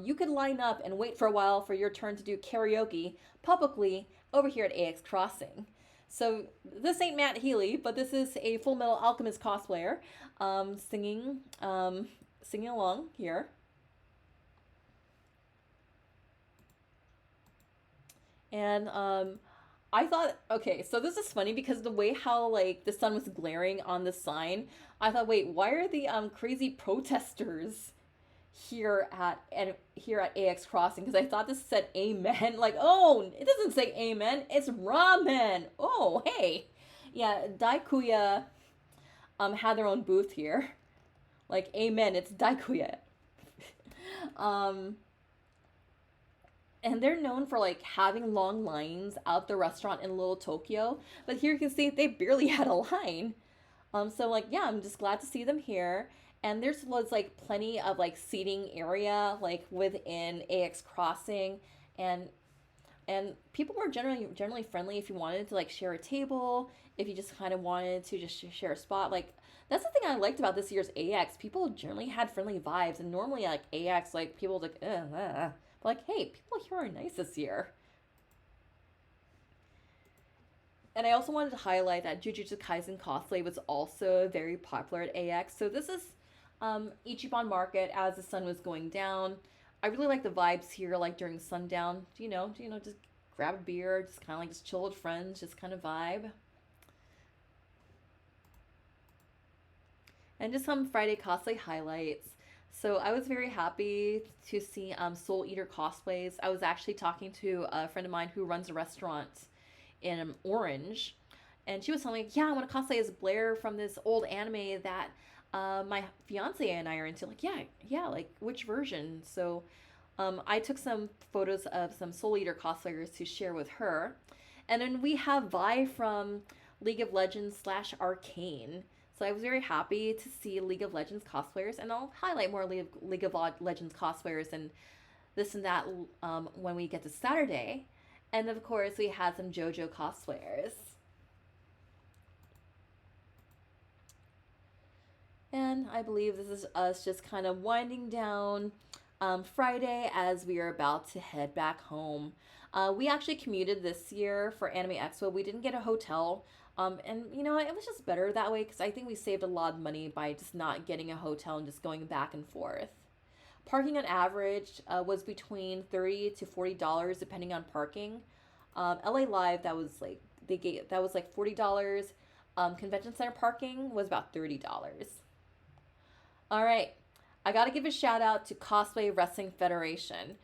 you could line up and wait for a while for your turn to do karaoke publicly over here at AX Crossing. So this ain't Matt Healy, but this is a Full Metal Alchemist cosplayer singing along here. And I thought, okay, so this is funny because the way how like the sun was glaring on the sign, I thought, wait, why are the crazy protesters here at AX Crossing? Because I thought this said amen. Like, oh, it doesn't say amen. It's ramen. Oh, hey, yeah, Daikuya had their own booth here. Like, amen. It's Daikuya. um, and they're known for like having long lines out the restaurant in Little Tokyo, but here you can see they barely had a line. So like, yeah, I'm just glad to see them here. And there's was like plenty of like seating area like within AX Crossing, and and people were generally friendly. If you wanted to like share a table, if you just kind of wanted to just share a spot, like that's the thing I liked about this year's AX. People generally had friendly vibes, and normally like AX, like people like, but like, hey, people here are nice this year. And I also wanted to highlight that Jujutsu Kaisen cosplay was also very popular at AX. So this is Ichiban Market as the sun was going down. I really like the vibes here, like during sundown. Just grab a beer, just kind of like just chill with friends, just kind of vibe. And just some Friday cosplay highlights. So I was very happy to see Soul Eater cosplays. I was actually talking to a friend of mine who runs a restaurant in Orange, and she was telling me, "Yeah, I want to cosplay as Blair from this old anime that my fiance and I are into." Like, yeah, yeah, like which version? So I took some photos of some Soul Eater cosplayers to share with her, and then we have Vi from League of Legends slash Arcane. So I was very happy to see League of Legends cosplayers, and I'll highlight more League of Legends cosplayers and this and that when we get to Saturday. And of course, we had some JoJo cosplayers. And I believe this is us just kind of winding down Friday as we are about to head back home. We actually commuted this year for Anime Expo. We didn't get a hotel. And you know, it was just better that way because I think we saved a lot of money by just not getting a hotel and just going back and forth. Parking on average was between $30 to $40 depending on parking. LA Live, that was like $40. Convention center parking was about $30. All right, I gotta give a shout out to Cosplay Wrestling Federation.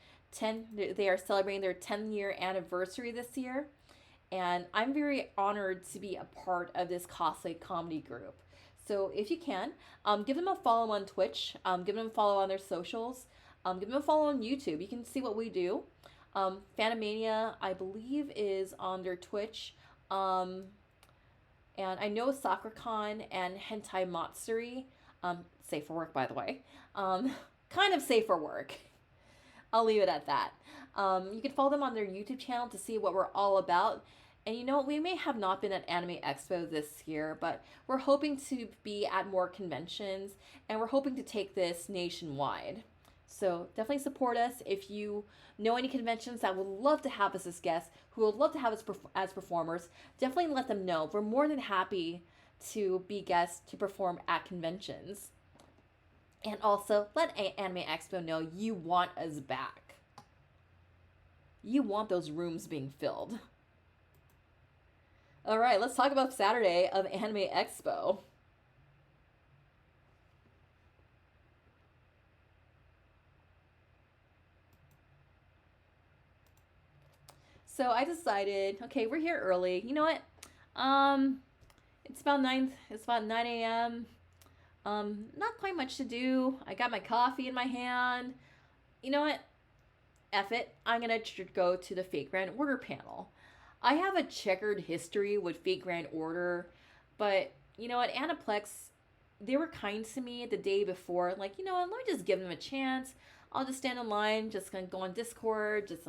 They are celebrating their 10-year anniversary this year, and I'm very honored to be a part of this cosplay comedy group. So if you can, give them a follow on Twitch, give them a follow on their socials, give them a follow on YouTube. You can see what we do. Phantomania, I believe, is on their Twitch. And I know SakuraCon and Hentai Matsuri, safe for work, by the way, kind of safe for work. I'll leave it at that. You can follow them on their YouTube channel to see what we're all about. And you know what? We may have not been at Anime Expo this year, but we're hoping to be at more conventions, and we're hoping to take this nationwide. So definitely support us. If you know any conventions that would love to have us as guests, who would love to have us as performers, definitely let them know. We're more than happy to be guests to perform at conventions. And also, let Anime Expo know you want us back. You want those rooms being filled. All right, let's talk about Saturday of Anime Expo. So I decided, okay, we're here early. You know what? Um, it's about 9. It's about 9 a.m. Not quite much to do. I got my coffee in my hand. You know what? F it. I'm gonna go to the Fate Grand Order panel. I have a checkered history with Fate Grand Order, but you know what? Aniplex, they were kind to me the day before. Like, you know what? Let me just give them a chance. I'll just stand in line, just gonna go on Discord, just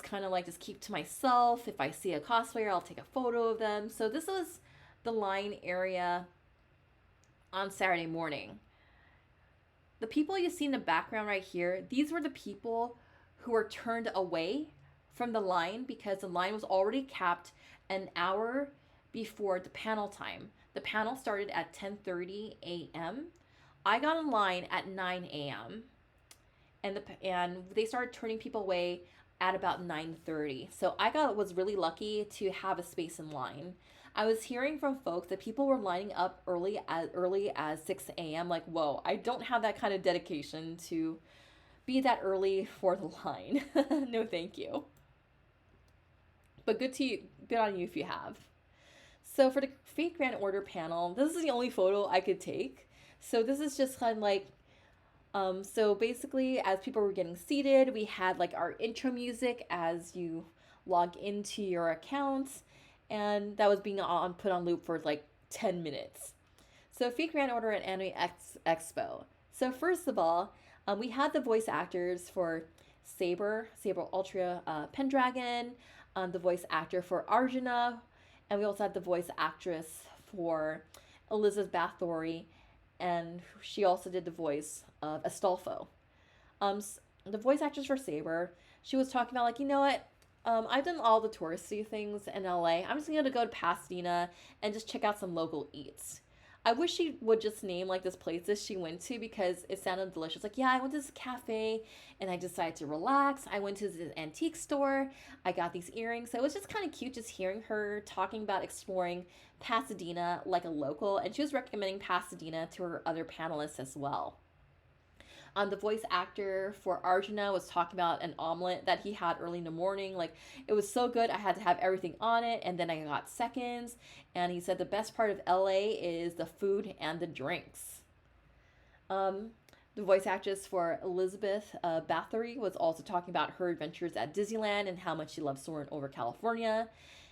kind of like just keep to myself. If I see a cosplayer, I'll take a photo of them. So this was the line area on Saturday morning. The people you see in the background right here, these were the people who were turned away from the line because the line was already capped an hour before the panel time. The panel started at 10:30 a.m. I got in line at 9 a.m. and they started turning people away at about 9:30. So was really lucky to have a space in line. I was hearing from folks that people were lining up early as 6 a.m. Like, whoa, I don't have that kind of dedication to be that early for the line. No, thank you. But good on you if you have. So for the Fate Grand Order panel, this is the only photo I could take. So this is just kind of like, so basically as people were getting seated, we had like our intro music as you log into your accounts, and that was being put on loop for like 10 minutes. So Fate Grand Order and Expo. So first of all, we had the voice actors for Saber Ultra Pendragon, the voice actor for Arjuna, and we also had the voice actress for Elizabeth Bathory, and she also did the voice of Astolfo. Um, the voice actress for Saber, she was talking about like, you know what? I've done all the touristy things in LA. I'm just gonna go to Pasadena and just check out some local eats. I wish she would just name like this places she went to because it sounded delicious. Like, yeah, I went to this cafe and I decided to relax. I went to this antique store. I got these earrings. So it was just kind of cute just hearing her talking about exploring Pasadena like a local. And she was recommending Pasadena to her other panelists as well. The voice actor for Arjuna was talking about an omelet that he had early in the morning. Like, it was so good, I had to have everything on it, and then I got seconds. And he said the best part of LA is the food and the drinks. Um, the voice actress for Elizabeth Bathory was also talking about her adventures at Disneyland and how much she loves soaring over California.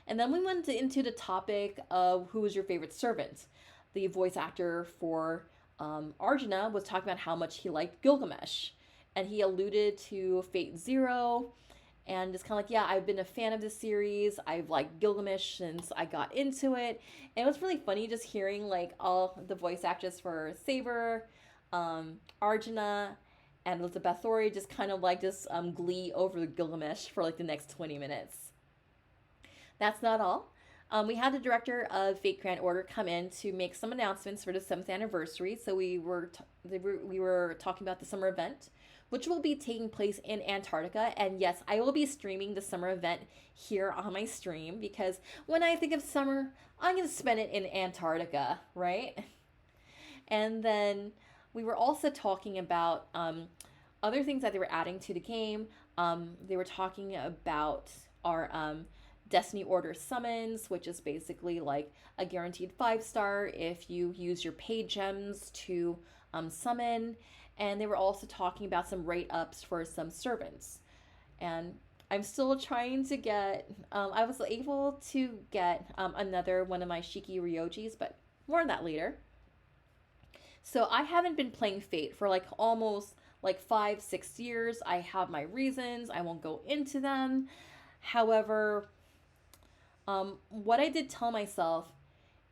And then we went into the topic of who was your favorite servant. The voice actor for Arjuna was talking about how much he liked Gilgamesh, and he alluded to Fate Zero, and just kind of like, yeah, I've been a fan of this series. I've liked Gilgamesh since I got into it, and it was really funny just hearing like all the voice actors for Saber, Arjuna, and Elizabeth Bathory just kind of like just glee over the Gilgamesh for like the next 20 minutes. That's not all. We had the director of Fate Grand Order come in to make some announcements for the 7th anniversary. So we were talking about the summer event, which will be taking place in Antarctica. And yes, I will be streaming the summer event here on my stream because when I think of summer, I'm going to spend it in Antarctica, right? And then we were also talking about other things that they were adding to the game. They were talking about our Destiny Order summons, which is basically like a guaranteed 5-star if you use your paid gems to summon. And they were also talking about some rate ups for some servants. And I'm still trying to get, I was able to get another one of my Shiki Ryojis, but more on that later. So I haven't been playing Fate for like almost like 5-6 years. I have my reasons. I won't go into them. However, what I did tell myself,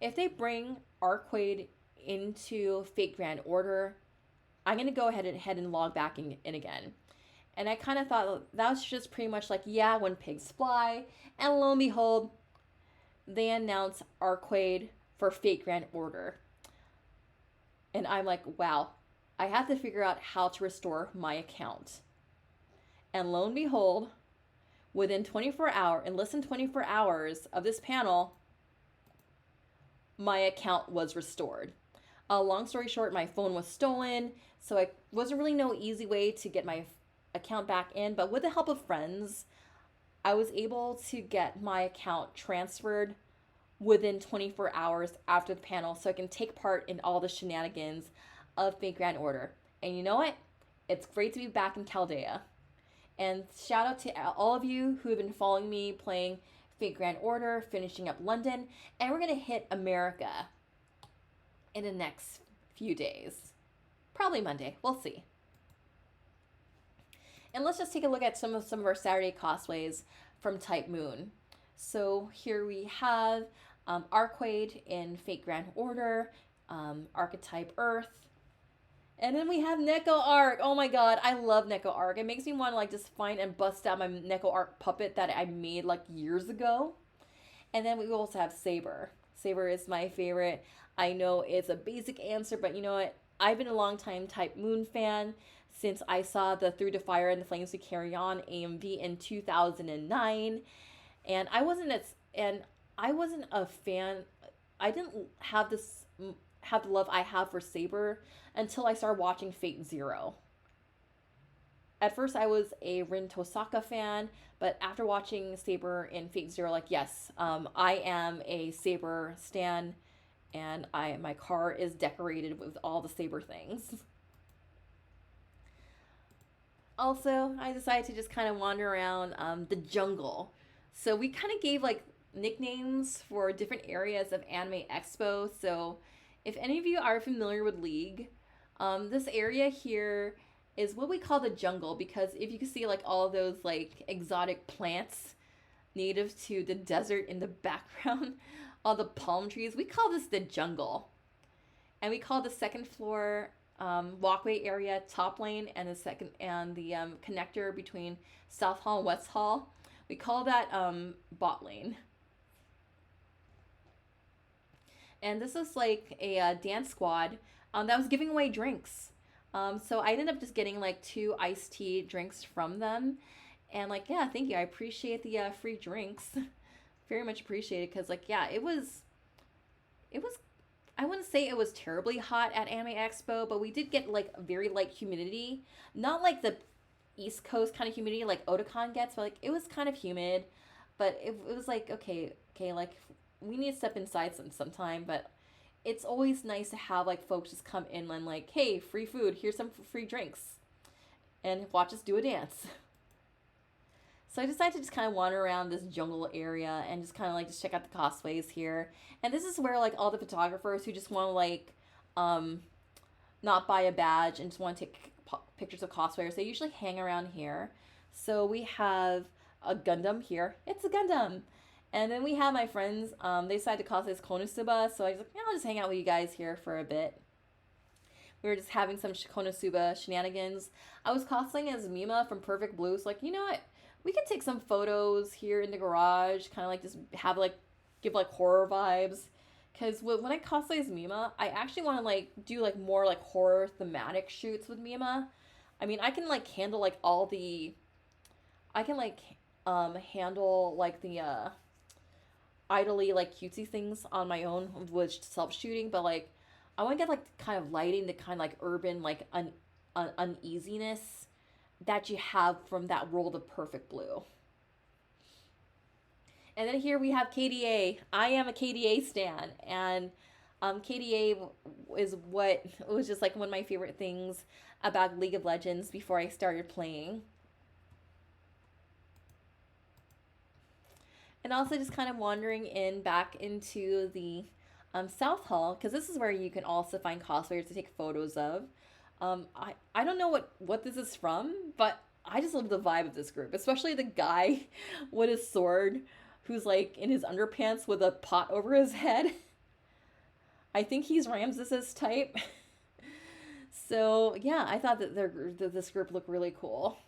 if they bring Arquade into Fate Grand Order, I'm going to go ahead and log back in again. And I kind of thought that was just pretty much like, yeah, when pigs fly. And lo and behold, they announced Arquade for Fate Grand Order. And I'm like, wow, I have to figure out how to restore my account. And lo and behold, within 24 hours, in less than 24 hours of this panel, my account was restored. Long story short, my phone was stolen, so I wasn't really no easy way to get my account back in, but with the help of friends, I was able to get my account transferred within 24 hours after the panel so I can take part in all the shenanigans of Fate Grand Order. And you know what? It's great to be back in Chaldea. And shout out to all of you who have been following me playing Fate Grand Order, finishing up London, and we're going to hit America in the next few days. Probably Monday. We'll see. And let's just take a look at some of our Saturday cosplays from Type Moon. So here we have Arquade in Fate Grand Order, Archetype Earth, and then we have Neko Arc. Oh my god, I love Neko Arc. It makes me want to like just find and bust out my Neko Arc puppet that I made like years ago. And then we also have Saber. Saber is my favorite. I know it's a basic answer, but you know what? I've been a long time Type Moon fan since I saw the Through the Fire and the Flames We Carry On AMV in 2009. And I wasn't a fan. I didn't have the love I have for Saber until I started watching Fate Zero. At first, I was a Rin Tosaka fan, but after watching Saber in Fate Zero, like, yes, I am a Saber stan, and my car is decorated with all the Saber things. Also, I decided to just kind of wander around the jungle. So we kind of gave like nicknames for different areas of Anime Expo. So if any of you are familiar with League, this area here is what we call the jungle, because if you can see like all those like exotic plants native to the desert in the background, all the palm trees, we call this the jungle. And we call the second floor walkway area top lane, and the second and the connector between South Hall and West Hall, we call that bot lane. And this is like a dance squad that was giving away drinks. So I ended up just getting like two iced tea drinks from them, and like, yeah, thank you. I appreciate the free drinks, very much appreciated, because like, yeah, it was. I wouldn't say it was terribly hot at Anime Expo, but we did get like very light humidity, not like the East Coast kind of humidity like Otakon gets, but like it was kind of humid. But it was like, okay, like we need to step inside sometime, but it's always nice to have like folks just come in and like, hey, free food, here's some free drinks, and watch us do a dance. So I decided to just kind of wander around this jungle area and just kind of like just check out the cosplays here. And this is where like all the photographers who just want to like um not buy a badge and just want to take pictures of cosplayers, they usually hang around here. So we have a Gundam here. It's a Gundam. And then we have my friends. They decided to cosplay as Konosuba, so I was like, yeah, I'll just hang out with you guys here for a bit. We were just having some Konosuba shenanigans. I was cosplaying as Mima from Perfect Blue, so like, you know what? We can take some photos here in the garage, kind of like just have like, give like horror vibes. Because when I cosplay as Mima, I actually want to like do like more like horror thematic shoots with Mima. I mean, I can like handle like all the, I can like handle like the idly like cutesy things on my own with self shooting, but like I want to get like kind of lighting the kind of like urban like uneasiness that you have from that world of Perfect Blue. And then here we have KDA. I am a KDA stan, and KDA is what was just like one of my favorite things about League of Legends before I started playing. And also just kind of wandering in back into the South Hall, because this is where you can also find cosplayers to take photos of. I don't know what this is from, but I just love the vibe of this group, especially the guy with his sword who's like in his underpants with a pot over his head. I think he's Ramses's type. So yeah, I thought that this group looked really cool.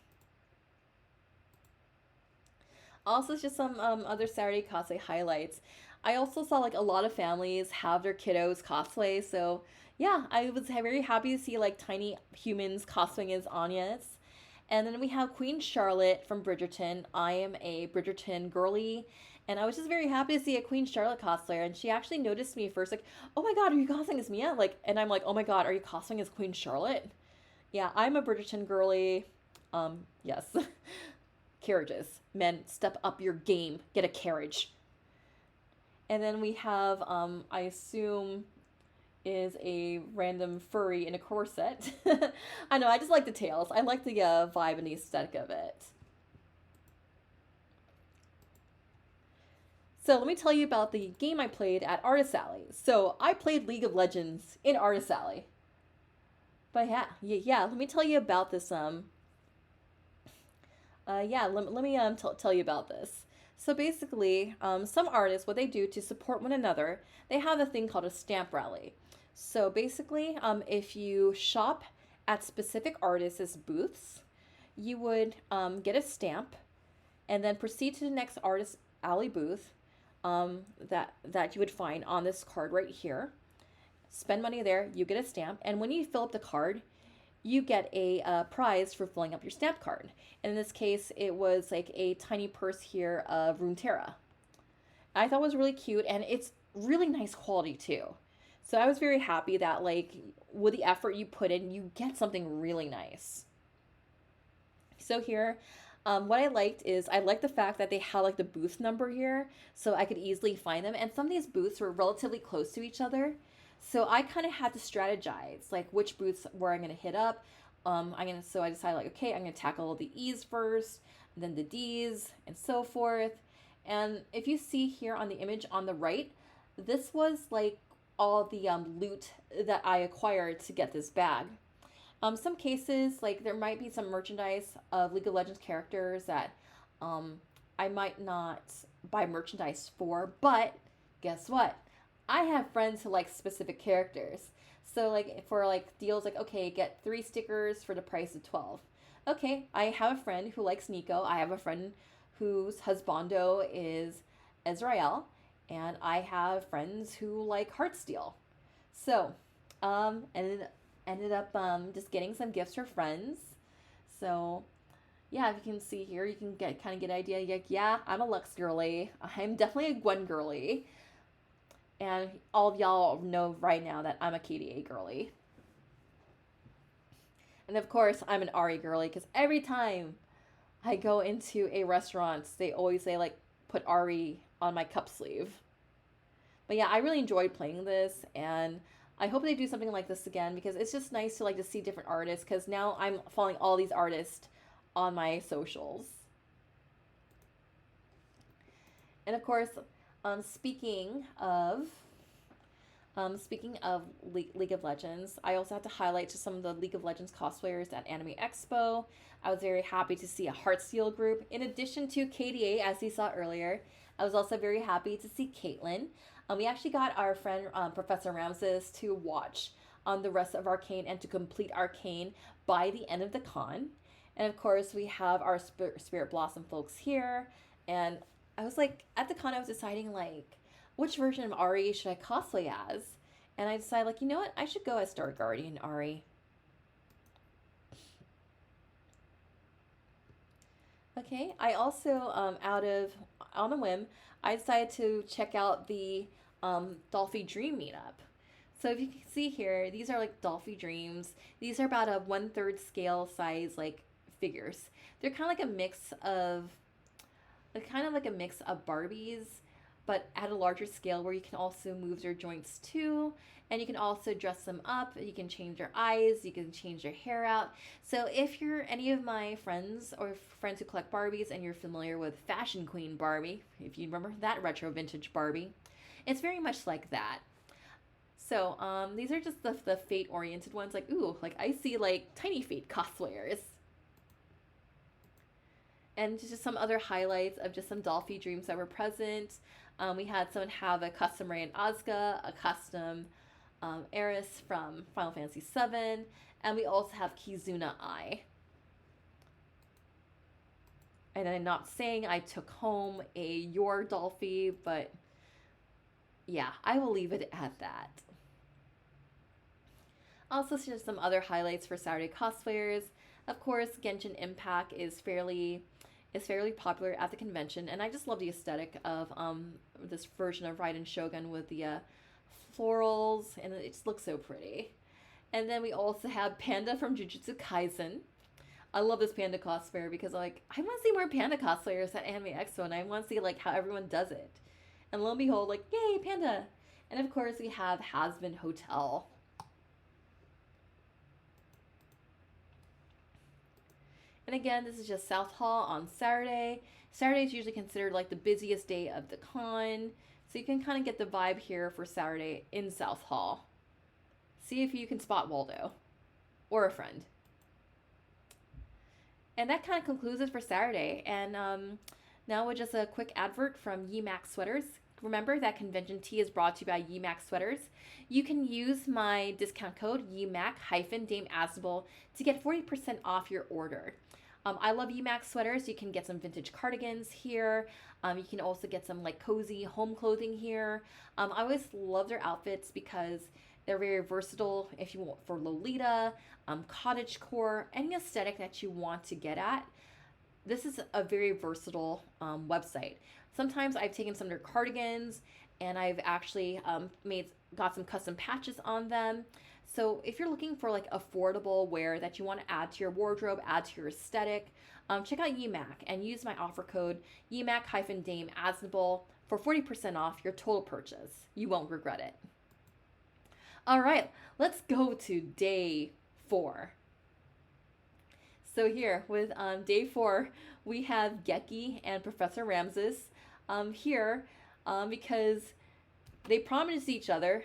Also, just some other Saturday cosplay highlights. I also saw like a lot of families have their kiddos cosplay. So yeah, I was very happy to see like tiny humans cosplaying as Anya's. And then we have Queen Charlotte from Bridgerton. I am a Bridgerton girly. And I was just very happy to see a Queen Charlotte cosplayer. And she actually noticed me first, like, oh my god, are you cosplaying as Mia? Like, and I'm like, oh my god, are you cosplaying as Queen Charlotte? Yeah, I'm a Bridgerton girly. Yes. Carriages. Men, step up your game. Get a carriage. And then we have, I assume, is a random furry in a corset. I know, I just like the tails. I like the vibe and the aesthetic of it. So let me tell you about the game I played at Artist Alley. So I played League of Legends in Artist Alley. But yeah, let me tell you about this let me tell you about this. So basically, some artists, what they do to support one another, they have a thing called a stamp rally. So basically, if you shop at specific artists' booths, you would get a stamp, and then proceed to the next Artist Alley booth that you would find on this card right here. Spend money there, you get a stamp, and when you fill up the card, you get a prize for filling up your stamp card. And in this case, it was like a tiny purse here of Runeterra. I thought it was really cute, and it's really nice quality too. So I was very happy that like with the effort you put in, you get something really nice. So here, what I liked is I liked the fact that they had like the booth number here, so I could easily find them. And some of these booths were relatively close to each other, so I kind of had to strategize like which booths were I gonna hit up. So I decided like, okay, I'm gonna tackle the E's first, then the D's, and so forth. And if you see here on the image on the right, this was like all the loot that I acquired to get this bag. Some cases, like there might be some merchandise of League of Legends characters that um, I might not buy merchandise for, but guess what? I have friends who like specific characters. So like for like deals like okay, get 3 stickers for the price of 12. Okay, I have a friend who likes Nico. I have a friend whose husbando is Ezrael, and I have friends who like Heartsteel. So, ended up just getting some gifts for friends. So, yeah, if you can see here, you can get kind of get an idea. Like, yeah, I'm a Lux girly. I'm definitely a Gwen girly, and all of y'all know right now that I'm a KDA girly. And of course, I'm an Ari girly because every time I go into a restaurant, they always say like put Ari on my cup sleeve. But yeah, I really enjoyed playing this, and I hope they do something like this again because it's just nice to like to see different artists. Because now I'm following all these artists on my socials, and of course, um, speaking of speaking of League of Legends, I also have to highlight to some of the League of Legends cosplayers at Anime Expo. I was very happy to see a Heartsteel group. In addition to KDA, as you saw earlier, I was also very happy to see Caitlyn. We actually got our friend Professor Ramses to watch the rest of Arcane and to complete Arcane by the end of the con. And of course, we have our Spirit Blossom folks here. And I was like, at the con, I was deciding like, which version of Ari should I cosplay as? And I decided, like, you know what? I should go as Dark Guardian Ari. Okay. I also, on a whim, I decided to check out the Dolphy Dream meetup. So if you can see here, these are like Dolphy Dreams. These are about a 1/3 scale size like figures. They're kind of like a mix of they're kind of like a mix of Barbies, but at a larger scale where you can also move their joints too. And you can also dress them up. You can change their eyes. You can change their hair out. So if you're any of my friends or friends who collect Barbies and you're familiar with Fashion Queen Barbie, if you remember that retro vintage Barbie, it's very much like that. So these are just the fate oriented ones. Like, ooh, like I see like tiny fate cosplayers. And just some other highlights of just some Dolphy dreams that were present. We had someone have a custom Ray and Asuka, a custom Eris from Final Fantasy VII, and we also have Kizuna Ai. And I'm not saying I took home a your Dolphy, but yeah, I will leave it at that. Also, just some other highlights for Saturday cosplayers. Of course, Genshin Impact is fairly popular at the convention, and I just love the aesthetic of this version of Raiden Shogun with the florals, and it just looks so pretty. And then we also have Panda from Jujutsu Kaisen. I love this Panda cosplayer because like I want to see more Panda cosplayers at Anime Expo, and I want to see like how everyone does it. And lo and behold, like yay, Panda! And of course we have Hasbin Hotel. And again, this is just South Hall on Saturday. Saturday is usually considered like the busiest day of the con. So you can kind of get the vibe here for Saturday in South Hall. See if you can spot Waldo or a friend. And that kind of concludes it for Saturday. And now with just a quick advert from Yemax Sweaters. Remember that convention tea is brought to you by Yemax Sweaters. You can use my discount code YEMAC-Dame Asable to get 40% off your order. I love Yemax Sweaters. You can get some vintage cardigans here. You can also get some like cozy home clothing here. I always love their outfits because they're very versatile if you want for Lolita, cottagecore, any aesthetic that you want to get at. This is a very versatile website. Sometimes I've taken some of their cardigans and I've actually got some custom patches on them. So if you're looking for like affordable wear that you want to add to your wardrobe, add to your aesthetic, check out Yemac and use my offer code YEMAC-Dame Asnable for 40% off your total purchase. You won't regret it. All right, let's go to day 4. So here with day 4, we have Geki and Professor Ramses here because they promised each other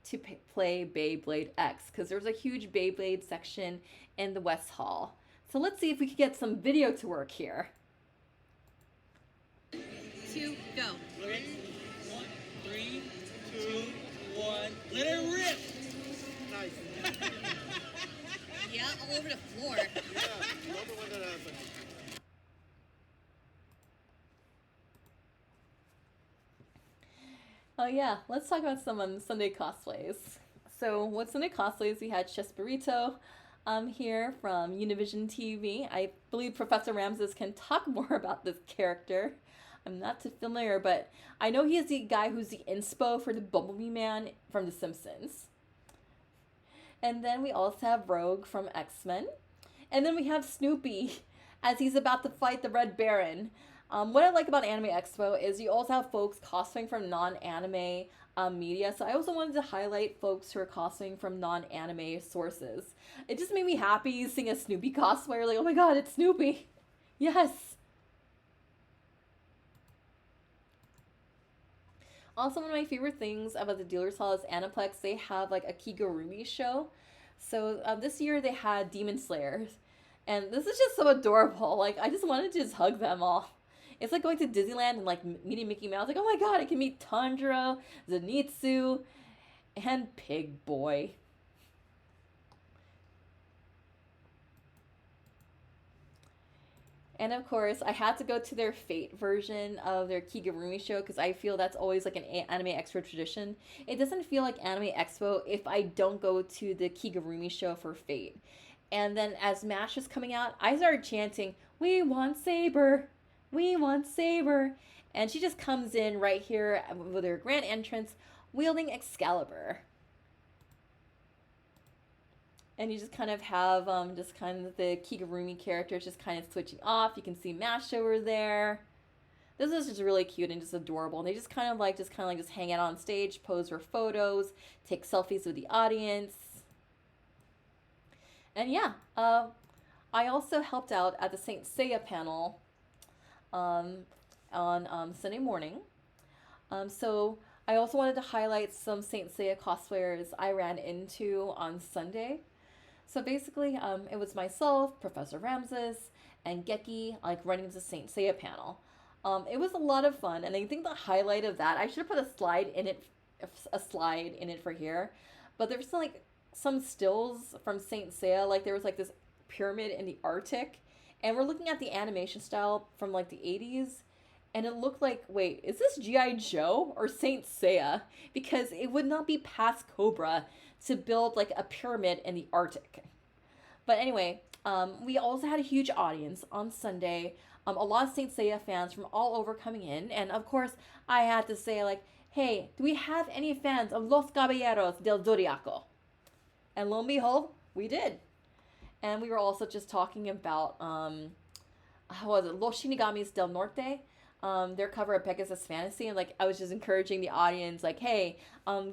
to play Beyblade X because there's a huge Beyblade section in the West Hall. So let's see if we can get some video to work here. 2, go. Ready? 1, 3, 2, 1. Let it rip. Nice. Yeah, all over the floor. Yeah, love it when that happens. Oh yeah, let's talk about some Sunday cosplays. So with Sunday cosplays, we had Chess Burrito here from Univision TV. I believe Professor Ramses can talk more about this character. I'm not too familiar, but I know he is the guy who's the inspo for the Bumblebee Man from The Simpsons. And then we also have Rogue from X-Men. And then we have Snoopy as he's about to fight the Red Baron. What I like about Anime Expo is you also have folks cosplaying from non-anime media. So I also wanted to highlight folks who are cosplaying from non-anime sources. It just made me happy seeing a Snoopy cosplayer. Like, oh my god, it's Snoopy. Yes. Also, one of my favorite things about the dealer's hall is Aniplex. They have like a Kigurumi show. So this year they had Demon Slayers. And this is just so adorable. Like, I just wanted to just hug them all. It's like going to Disneyland and like meeting Mickey Mouse. Like, oh my god, I can meet Tundra, Zenitsu, and Pig Boy. And of course, I had to go to their Fate version of their Kigurumi show because I feel that's always like an Anime Expo tradition. It doesn't feel like Anime Expo if I don't go to the Kigurumi show for Fate. And then as MASH was coming out, I started chanting, "We want Saber! We want Saber!" And she just comes in right here with her grand entrance wielding Excalibur. And you just kind of have just kind of the Kigurumi characters just kind of switching off. You can see MASH over there. This is just really cute and just adorable. And they just kind of like just hang out on stage, pose for photos, take selfies with the audience. And yeah, I also helped out at the Saint Seiya panel on Sunday morning. So I also wanted to highlight some Saint Seiya cosplayers I ran into on Sunday. So basically, it was myself, Professor Ramses, and Geki, like running the Saint Seiya panel. It was a lot of fun, and I think the highlight of that, I should have put a slide in it for here, but there's like some stills from Saint Seiya, like there was like this pyramid in the Arctic, and we're looking at the animation style from like the 80s, and it looked like, wait, is this G.I. Joe or Saint Seiya? Because it would not be past Cobra to build like a pyramid in the Arctic. But anyway, we also had a huge audience on Sunday. A lot of Saint Seiya fans from all over coming in. And of course, I had to say like, hey, do we have any fans of Los Caballeros del Zodiaco? And lo and behold, we did. And we were also just talking about, how was it, Los Shinigamis del Norte, their cover of Pegasus Fantasy. And like, I was just encouraging the audience, like, hey,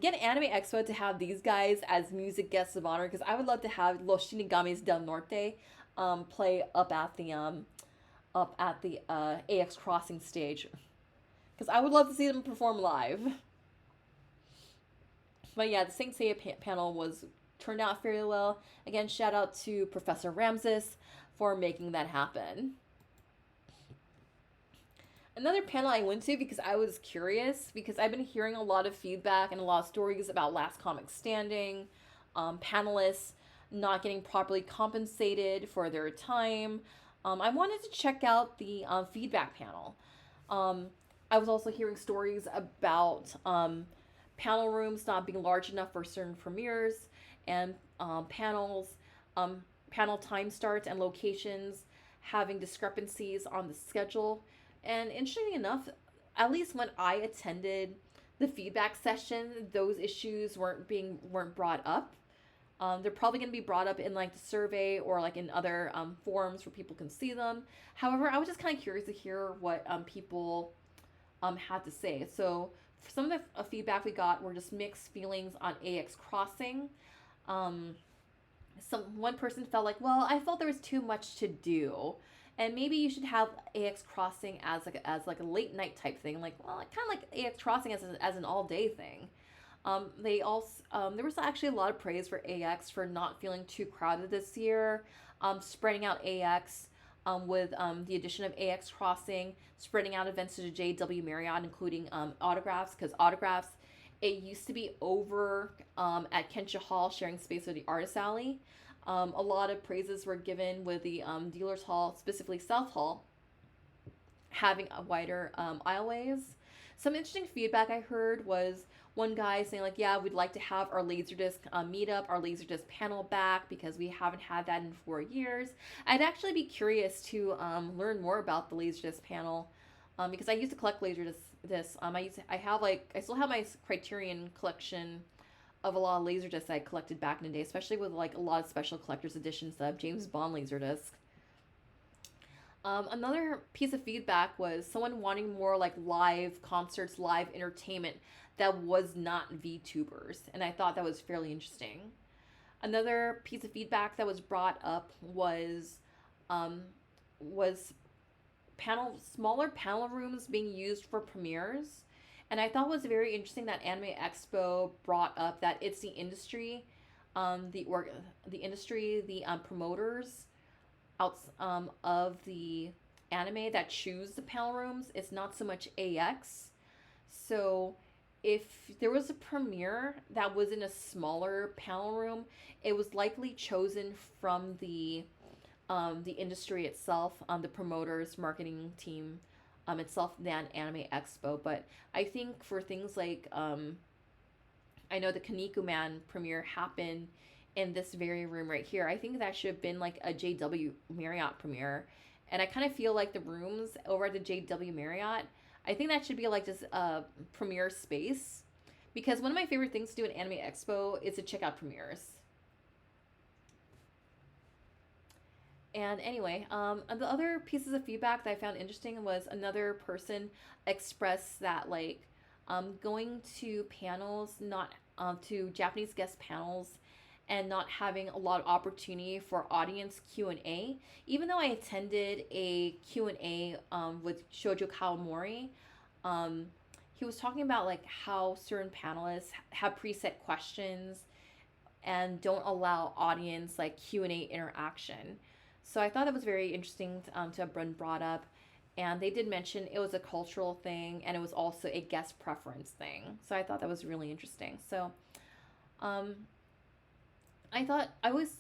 get Anime Expo to have these guys as music guests of honor, because I would love to have Los Shinigamis del Norte play up at the AX Crossing stage, because I would love to see them perform live. But yeah, the Saint Seiya panel turned out fairly well. Again, shout out to Professor Ramses for making that happen. Another panel I went to because I was curious, because I've been hearing a lot of feedback and a lot of stories about Last Comic Standing, panelists not getting properly compensated for their time. I wanted to check out the feedback panel. I was also hearing stories about panel rooms not being large enough for certain premieres, and panel time starts and locations having discrepancies on the schedule. And interestingly enough, at least when I attended the feedback session, those issues weren't brought up. They're probably going to be brought up in like the survey or like in other forums where people can see them. However, I was just kind of curious to hear what people had to say. So for some of the feedback we got were just mixed feelings on AX Crossing. One person felt like, well, I felt there was too much to do, and maybe you should have AX Crossing as like a late night type thing. Like, well, I kind of like AX Crossing as an all day thing. They also there was actually a lot of praise for AX for not feeling too crowded this year, spreading out AX. With the addition of AX Crossing, spreading out events to the JW Marriott, including autographs, because autographs, it used to be over at Kensha Hall, sharing space with the Artist Alley. A lot of praises were given with the Dealers Hall, specifically South Hall, having a wider aisleways. Some interesting feedback I heard was one guy saying like, yeah, we'd like to have our Laserdisc meetup, our Laserdisc panel back because we haven't had that in 4 years. I'd actually be curious to learn more about the Laserdisc panel because I used to collect Laserdisc. I still have my Criterion collection of a lot of Laserdiscs I collected back in the day, especially with like a lot of special collector's editions of James Bond Laserdisc. Another piece of feedback was someone wanting more like live concerts, live entertainment that was not VTubers, and I thought that was fairly interesting. Another piece of feedback that was brought up um, was smaller panel rooms being used for premieres, and I thought it was very interesting that Anime Expo brought up that it's the industry, the industry, the promoters out of the anime that choose the panel rooms. It's not so much AX. So if there was a premiere that was in a smaller panel room, it was likely chosen from the industry itself, the promoters, marketing team itself than Anime Expo. But I think for things like I know the Kaneko Man premiere happened in this very room right here. I think that should have been like a JW Marriott premiere. And I kind of feel like the rooms over at the JW Marriott, I think that should be like just a premiere space. Because one of my favorite things to do in Anime Expo is to check out premieres. And anyway, the other pieces of feedback that I found interesting was another person expressed that like going to panels, not to Japanese guest panels, and not having a lot of opportunity for audience Q&A. Even though I attended a Q&A with Shoujo Kawamori, um, he was talking about like how certain panelists have preset questions and don't allow audience like Q&A interaction. So I thought that was very interesting to have been brought up. And they did mention it was a cultural thing and it was also a guest preference thing. So I thought that was really interesting. So um, I always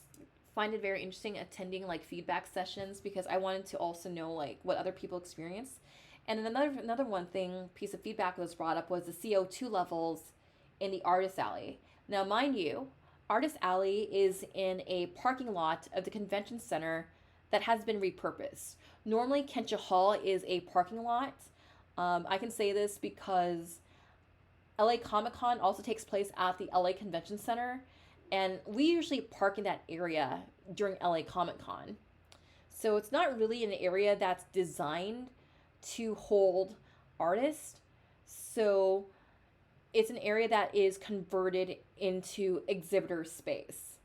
find it very interesting attending like feedback sessions because I wanted to also know like what other people experience. And then another one thing piece of feedback that was brought up was the CO2 levels in the artist alley. Now, mind you, Artist Alley is in a parking lot of the convention center that has been repurposed. Normally, Kensha Hall is a parking lot. I can say this because LA Comic Con also takes place at the LA Convention Center, and we usually park in that area during LA Comic Con. So it's not really an area that's designed to hold artists. So it's an area that is converted into exhibitor space.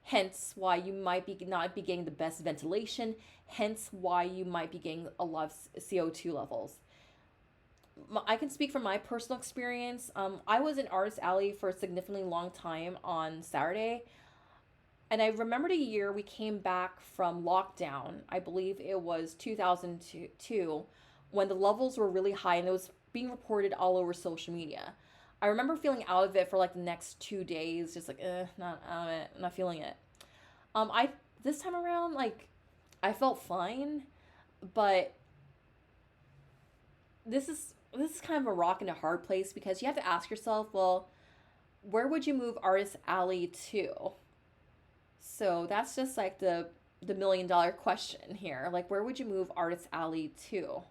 Hence why you might be not be getting the best ventilation, hence why you might be getting a lot of CO2 levels. I can speak from my personal experience. I was in Artist Alley for a significantly long time on Saturday. And I remember the year we came back from lockdown. I believe it was 2002 when the levels were really high and it was being reported all over social media. I remember feeling out of it for like the next 2 days, just like, not out of it, I'm not feeling it. I this time around, like, I felt fine, but this is kind of a rock and a hard place because you have to ask yourself, well, where would you move Artist Alley to? So that's just like the $1 million question here. Like, where would you move Artist Alley to?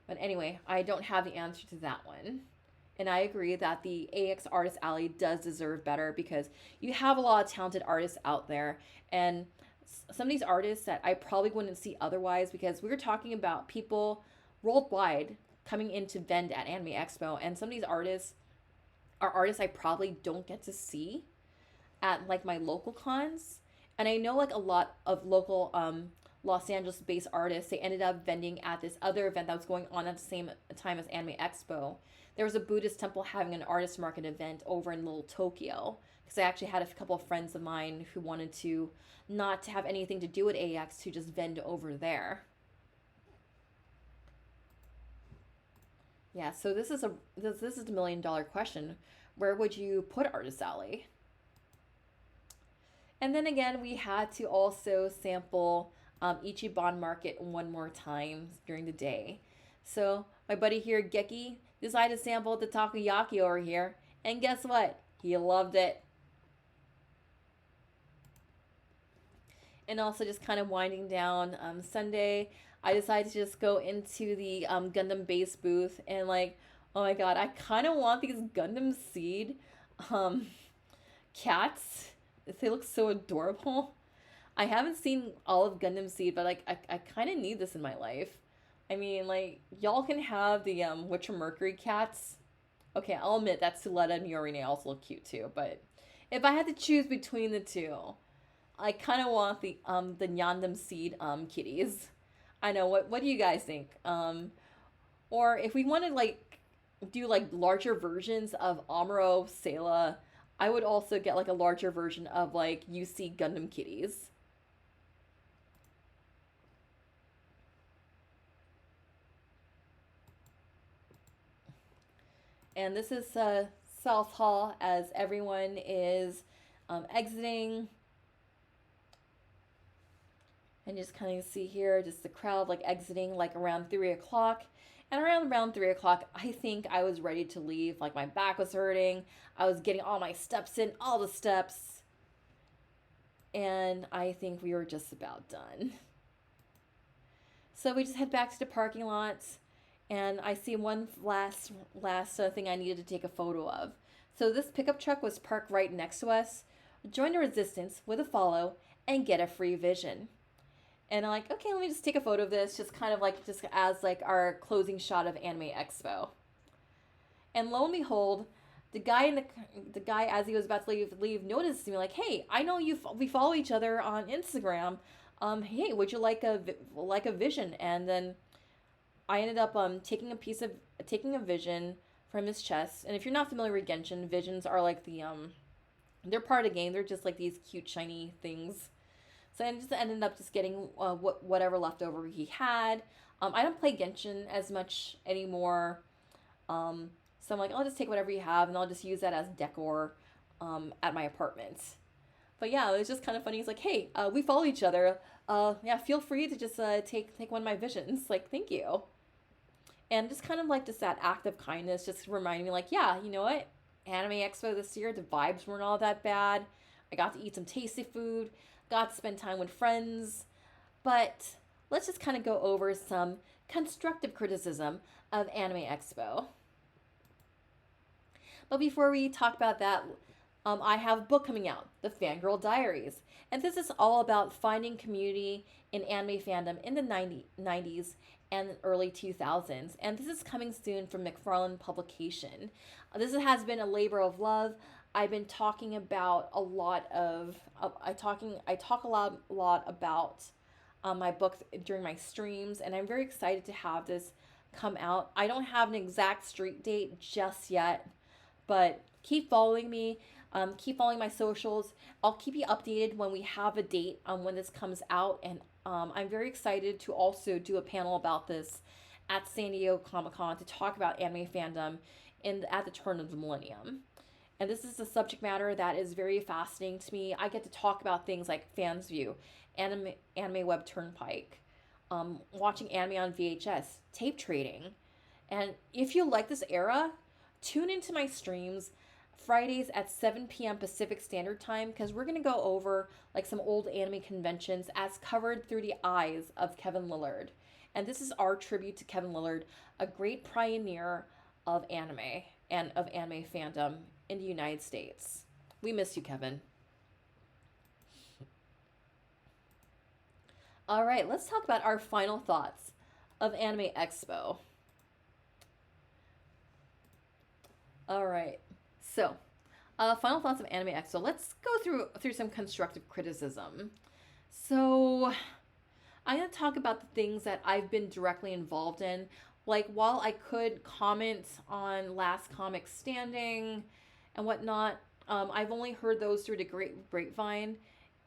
But anyway, I don't have the answer to that one. And I agree that the AX Artist Alley does deserve better because you have a lot of talented artists out there. And some of these artists that I probably wouldn't see otherwise because we were talking about people worldwide coming in to vend at Anime Expo. And some of these artists are artists I probably don't get to see at like my local cons. And I know like a lot of Los Angeles based artists. They ended up vending at this other event that was going on at the same time as Anime Expo. There was a Buddhist temple having an artist market event over in Little Tokyo. Because I actually had a couple of friends of mine who wanted to not to have anything to do with AX to just vend over there. Yeah, so this is the $1 million question. Where would you put Artist Alley? And then again, we had to also sample Ichiban Market one more time during the day. So my buddy here, Geki, decided to sample the takoyaki over here. And guess what? He loved it. And also just kind of winding down Sunday, I decided to just go into the Gundam base booth and like, oh my god, I kind of want these Gundam Seed um, cats. They look so adorable. I haven't seen all of Gundam Seed, but like I kind of need this in my life. I mean, like y'all can have the Witcher Mercury cats. Okay, I'll admit that Suletta and Yorine also look cute too, but if I had to choose between the two, I kind of want the Nyandam Seed kitties. I know what do you guys think? Or if we wanted like do like larger versions of Amuro, Sayla, I would also get like a larger version of like UC Gundam kitties. And this is South Hall as everyone is exiting. And just kind of see here, just the crowd like exiting like around 3 o'clock. And around 3 o'clock, I think I was ready to leave. Like my back was hurting. I was getting all my steps in, all the steps. And I think we were just about done. So we just head back to the parking lot. And I see one last thing I needed to take a photo of. So this pickup truck was parked right next to us. Join the resistance with a follow and get a free vision. And I'm like, okay, let me just take a photo of this, just kind of like just as like our closing shot of Anime Expo. And lo and behold, the guy as he was about to leave noticed me like, hey, I know we follow each other on Instagram. Hey, would you like a vision? And then I ended up taking a vision from his chest. And if you're not familiar with Genshin, visions are like they're part of the game. They're just like these cute shiny things. So I just ended up just getting whatever leftover he had. I don't play Genshin as much anymore. So I'm like, I'll just take whatever you have and I'll just use that as decor at my apartment. But yeah, it was just kind of funny. He's like, hey, we follow each other. Yeah, feel free to just take one of my visions. Like, thank you. And just kind of like just that act of kindness just reminded me like, yeah, you know what? Anime Expo this year, the vibes weren't all that bad. I got to eat some tasty food. Got to spend time with friends. But let's just kind of go over some constructive criticism of Anime Expo. But before we talk about that, I have a book coming out, The Fangirl Diaries. And this is all about finding community in anime fandom in the 90s and early 2000s. And this is coming soon from McFarlane Publication. This has been a labor of love. I've been talking about a lot of I talk a lot about my books during my streams, and I'm very excited to have this come out. I don't have an exact street date just yet, but keep following me. Keep following my socials. I'll keep you updated when we have a date on when this comes out, and I'm very excited to also do a panel about this at San Diego Comic-Con to talk about anime fandom at the turn of the millennium. And this is a subject matter that is very fascinating to me. I get to talk about things like Fans View, anime web turnpike, watching anime on VHS, tape trading. And if you like this era, tune into my streams Fridays at 7 p.m. Pacific Standard Time, because we're going to go over like some old anime conventions as covered through the eyes of Kevin Lillard. And this is our tribute to Kevin Lillard, a great pioneer of anime and of anime fandom in the United States. We miss you, Kevin. All right, let's talk about our final thoughts of Anime Expo. All right, so final thoughts of Anime Expo. Let's go through some constructive criticism. So I'm going to talk about the things that I've been directly involved in. Like, while I could comment on Last Comic Standing and whatnot, I've only heard those through the great grapevine.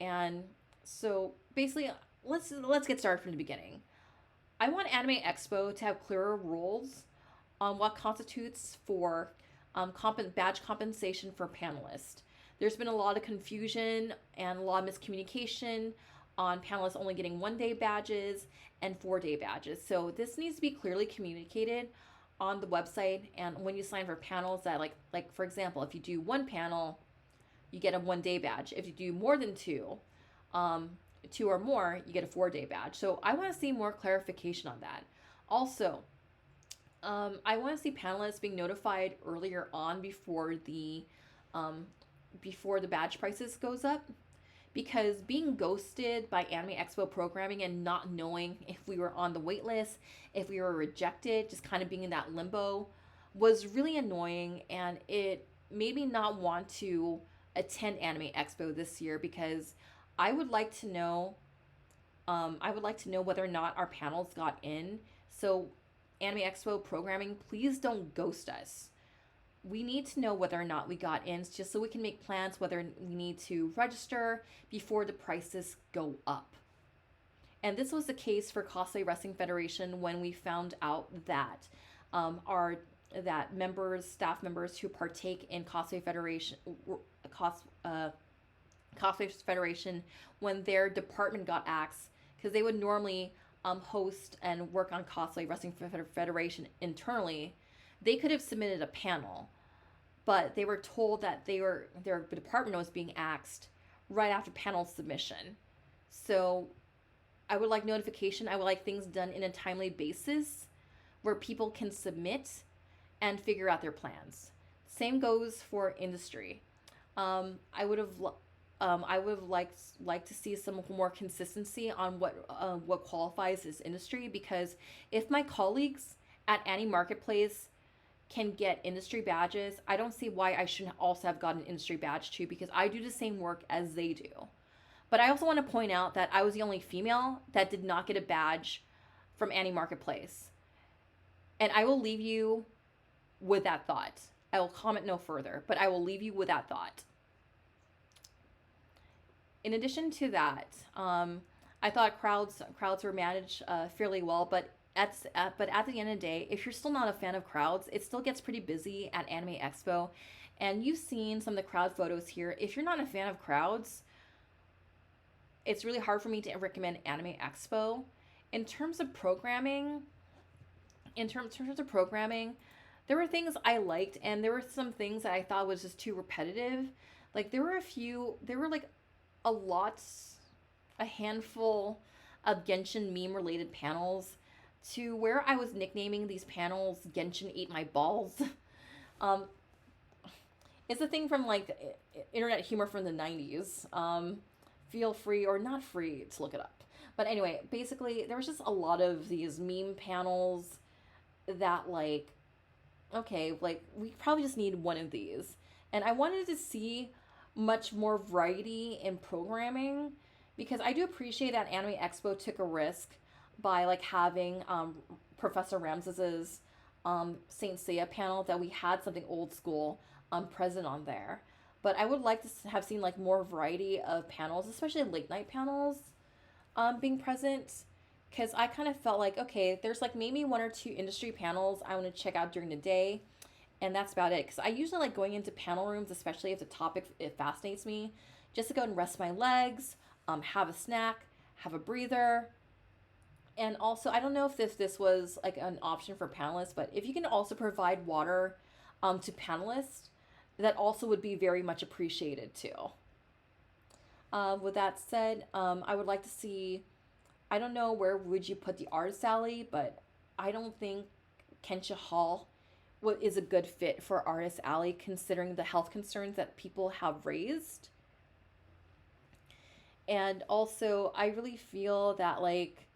And so basically, let's get started from the beginning. I want Anime Expo to have clearer rules on what constitutes for badge compensation for panelists. There's been a lot of confusion and a lot of miscommunication on panelists only getting 1 day badges and 4 day badges. So this needs to be clearly communicated on the website and when you sign for panels that like for example, if you do one panel, you get a 1 day badge. If you do more than um, two or more, you get a 4 day badge. So I want to see more clarification on that. Also, I want to see panelists being notified earlier on um, before the badge prices goes up, because being ghosted by Anime Expo programming and not knowing if we were on the wait list, if we were rejected, just kind of being in that limbo was really annoying, and it made me not want to attend Anime Expo this year because I would like to know I would like to know whether or not our panels got in. So Anime Expo programming, please don't ghost us. We need to know whether or not we got in just so we can make plans whether we need to register before the prices go up. And this was the case for Cosplay Wrestling Federation when we found out that our that members, staff members who partake in cos, uh, Cosplay Federation, when their department got axed, because they would normally host and work on Cosplay Wrestling Federation internally, they could have submitted a panel, but they were told that their department was being axed right after panel submission. So I would like notification. I would like things done in a timely basis where people can submit and figure out their plans. Same goes for industry. I would have liked to see some more consistency on what qualifies as industry, because if my colleagues at any marketplace can get industry badges, I don't see why I shouldn't also have gotten an industry badge too, because I do the same work as they do. But I also want to point out that I was the only female that did not get a badge from any marketplace. And I will leave you with that thought. I will comment no further, but I will leave you with that thought. In addition to that, I thought crowds were managed fairly well, but at the end of the day, if you're still not a fan of crowds, it still gets pretty busy at Anime Expo, and you've seen some of the crowd photos here. If you're not a fan of crowds, it's really hard for me to recommend Anime Expo. In terms of programming, there were things I liked, and there were some things that I thought was just too repetitive. Like there were like a lot, a handful of Genshin meme related panels to where I was nicknaming these panels Genshin Ate My Balls. um, it's a thing from like internet humor from the 90s. Feel free or not free to look it up. But anyway, basically, there was just a lot of these meme panels that, like, okay, like, we probably just need one of these. And I wanted to see much more variety in programming, because I do appreciate that Anime Expo took a risk by, like, having Professor Ramses's Saint Seiya panel, that we had something old school present on there. But I would like to have seen like more variety of panels, especially late night panels, being present. Because I kind of felt like, okay, there's like maybe one or two industry panels I want to check out during the day, and that's about it. Because I usually like going into panel rooms, especially if the topic it fascinates me, just to go and rest my legs, have a snack, have a breather. And also, I don't know if this was like an option for panelists, but if you can also provide water to panelists, that also would be very much appreciated too. With that said, I would like to see. I don't know where would you put the artist alley, but I don't think Kensha Hall is a good fit for artist alley, considering the health concerns that people have raised. And also, I really feel that like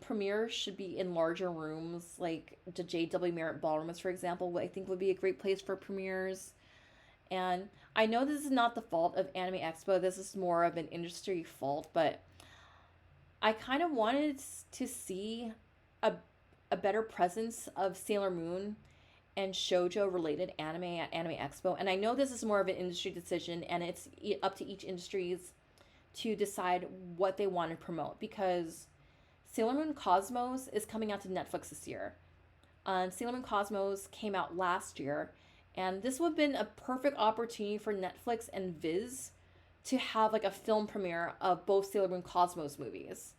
premieres should be in larger rooms, like the JW Merritt Ballrooms, for example. I think would be a great place for premieres. And I know this is not the fault of Anime Expo. This is more of an industry fault, but I kind of wanted to see a, a better presence of Sailor Moon and shoujo related anime at Anime Expo. And I know this is more of an industry decision, and it's up to each industries to decide what they want to promote, because Sailor Moon Cosmos is coming out to Netflix this year. Sailor Moon Cosmos came out last year, and this would have been a perfect opportunity for Netflix and Viz to have like a film premiere of both Sailor Moon Cosmos movies,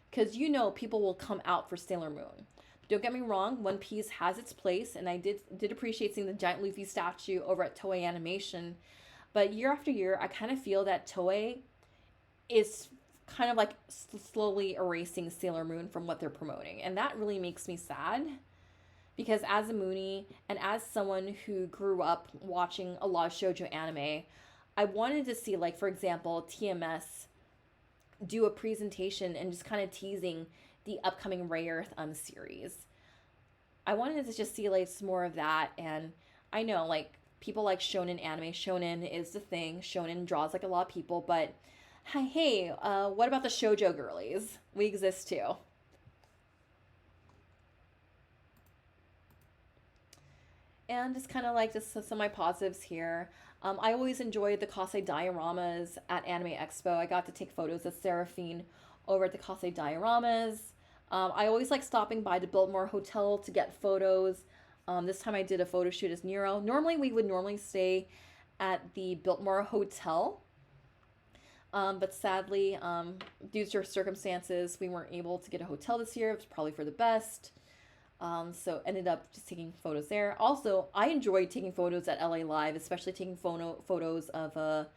because people will come out for Sailor Moon. Don't get me wrong, One Piece has its place, and I did appreciate seeing the giant Luffy statue over at Toei Animation. But year after year, I kind of feel that Toei is kind of like slowly erasing Sailor Moon from what they're promoting, and that really makes me sad. Because as a Moonie and as someone who grew up watching a lot of shoujo anime, I wanted to see, like, for example, TMS do a presentation and just kind of teasing the upcoming Ray Earth series. I wanted to just see like some more of that, and I know like people like shonen anime. Shonen is the thing. Shonen draws like a lot of people, but hey, what about the shoujo girlies? We exist too. And just kind of like just some of my positives here. I always enjoyed the Kase dioramas at Anime Expo. I got to take photos of Seraphine over at the Kase dioramas. I always like stopping by the Biltmore Hotel to get photos. This time I did a photo shoot as Nero. Normally we would normally stay at the Biltmore Hotel, but sadly, due to circumstances, we weren't able to get a hotel this year. It was probably for the best. So ended up just taking photos there. Also, I enjoyed taking photos at LA Live, especially taking photos of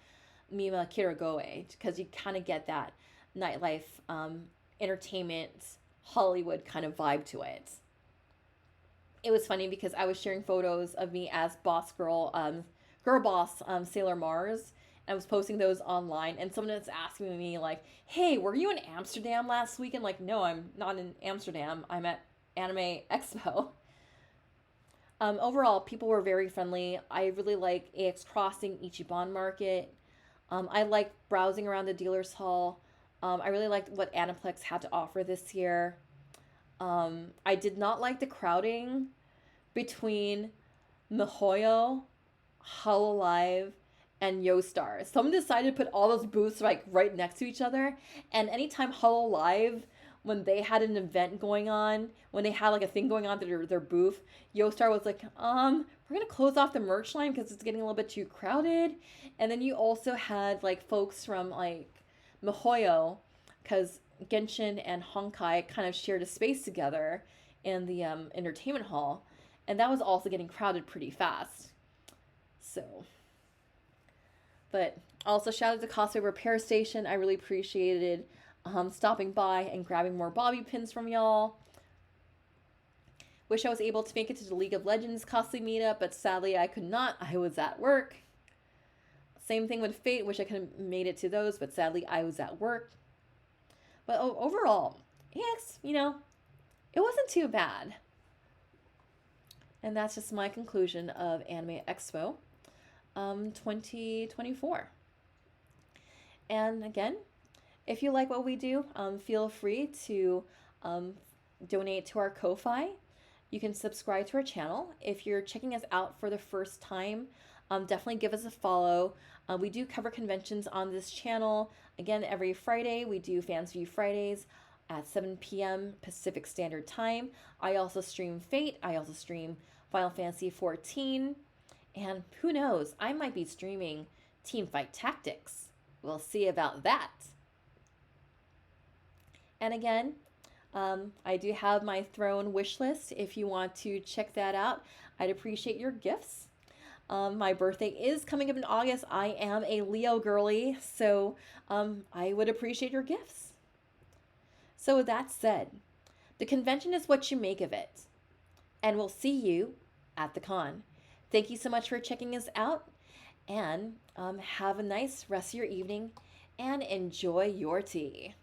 Mima Kiragoe, because you kind of get that nightlife, entertainment, Hollywood kind of vibe to it. It was funny because I was sharing photos of me as boss girl, girl boss, Sailor Mars. And I was posting those online, and someone was asking me like, "Hey, were you in Amsterdam last week?" And like, no, I'm not in Amsterdam. I'm at Anime Expo. Overall, people were very friendly. I really like AX Crossing, Ichiban Market. I like browsing around the dealer's hall. I really liked what Aniplex had to offer this year. I did not like the crowding between MiHoYo, Hololive, and YoStar. Someone decided to put all those booths like right next to each other, and anytime Hololive, when they had an event going on, when they had like a thing going on at their booth, YoStar was like, we're gonna close off the merch line because it's getting a little bit too crowded. And then you also had like folks from like MiHoYo, because Genshin and Honkai kind of shared a space together in the entertainment hall, and that was also getting crowded pretty fast. So, but also shout out to Cosplay Repair Station. I really appreciated stopping by and grabbing more bobby pins from y'all. Wish I was able to make it to the League of Legends cosplay meetup, but sadly I could not. I was at work. Same thing with Fate. Wish I could have made it to those, but sadly I was at work. But overall, yes, it wasn't too bad. And that's just my conclusion of Anime Expo 2024. And again, if you like what we do, feel free to donate to our Ko-Fi. You can subscribe to our channel. If you're checking us out for the first time, definitely give us a follow. We do cover conventions on this channel. Again, every Friday, we do Fans View Fridays at 7 p.m. Pacific Standard Time. I also stream Fate. I also stream Final Fantasy XIV. And who knows, I might be streaming Teamfight Tactics. We'll see about that. And again, I do have my throne wish list. If you want to check that out, I'd appreciate your gifts. My birthday is coming up in August. I am a Leo girly, so I would appreciate your gifts. So with that said, the convention is what you make of it. And we'll see you at the con. Thank you so much for checking us out, and have a nice rest of your evening, and enjoy your tea.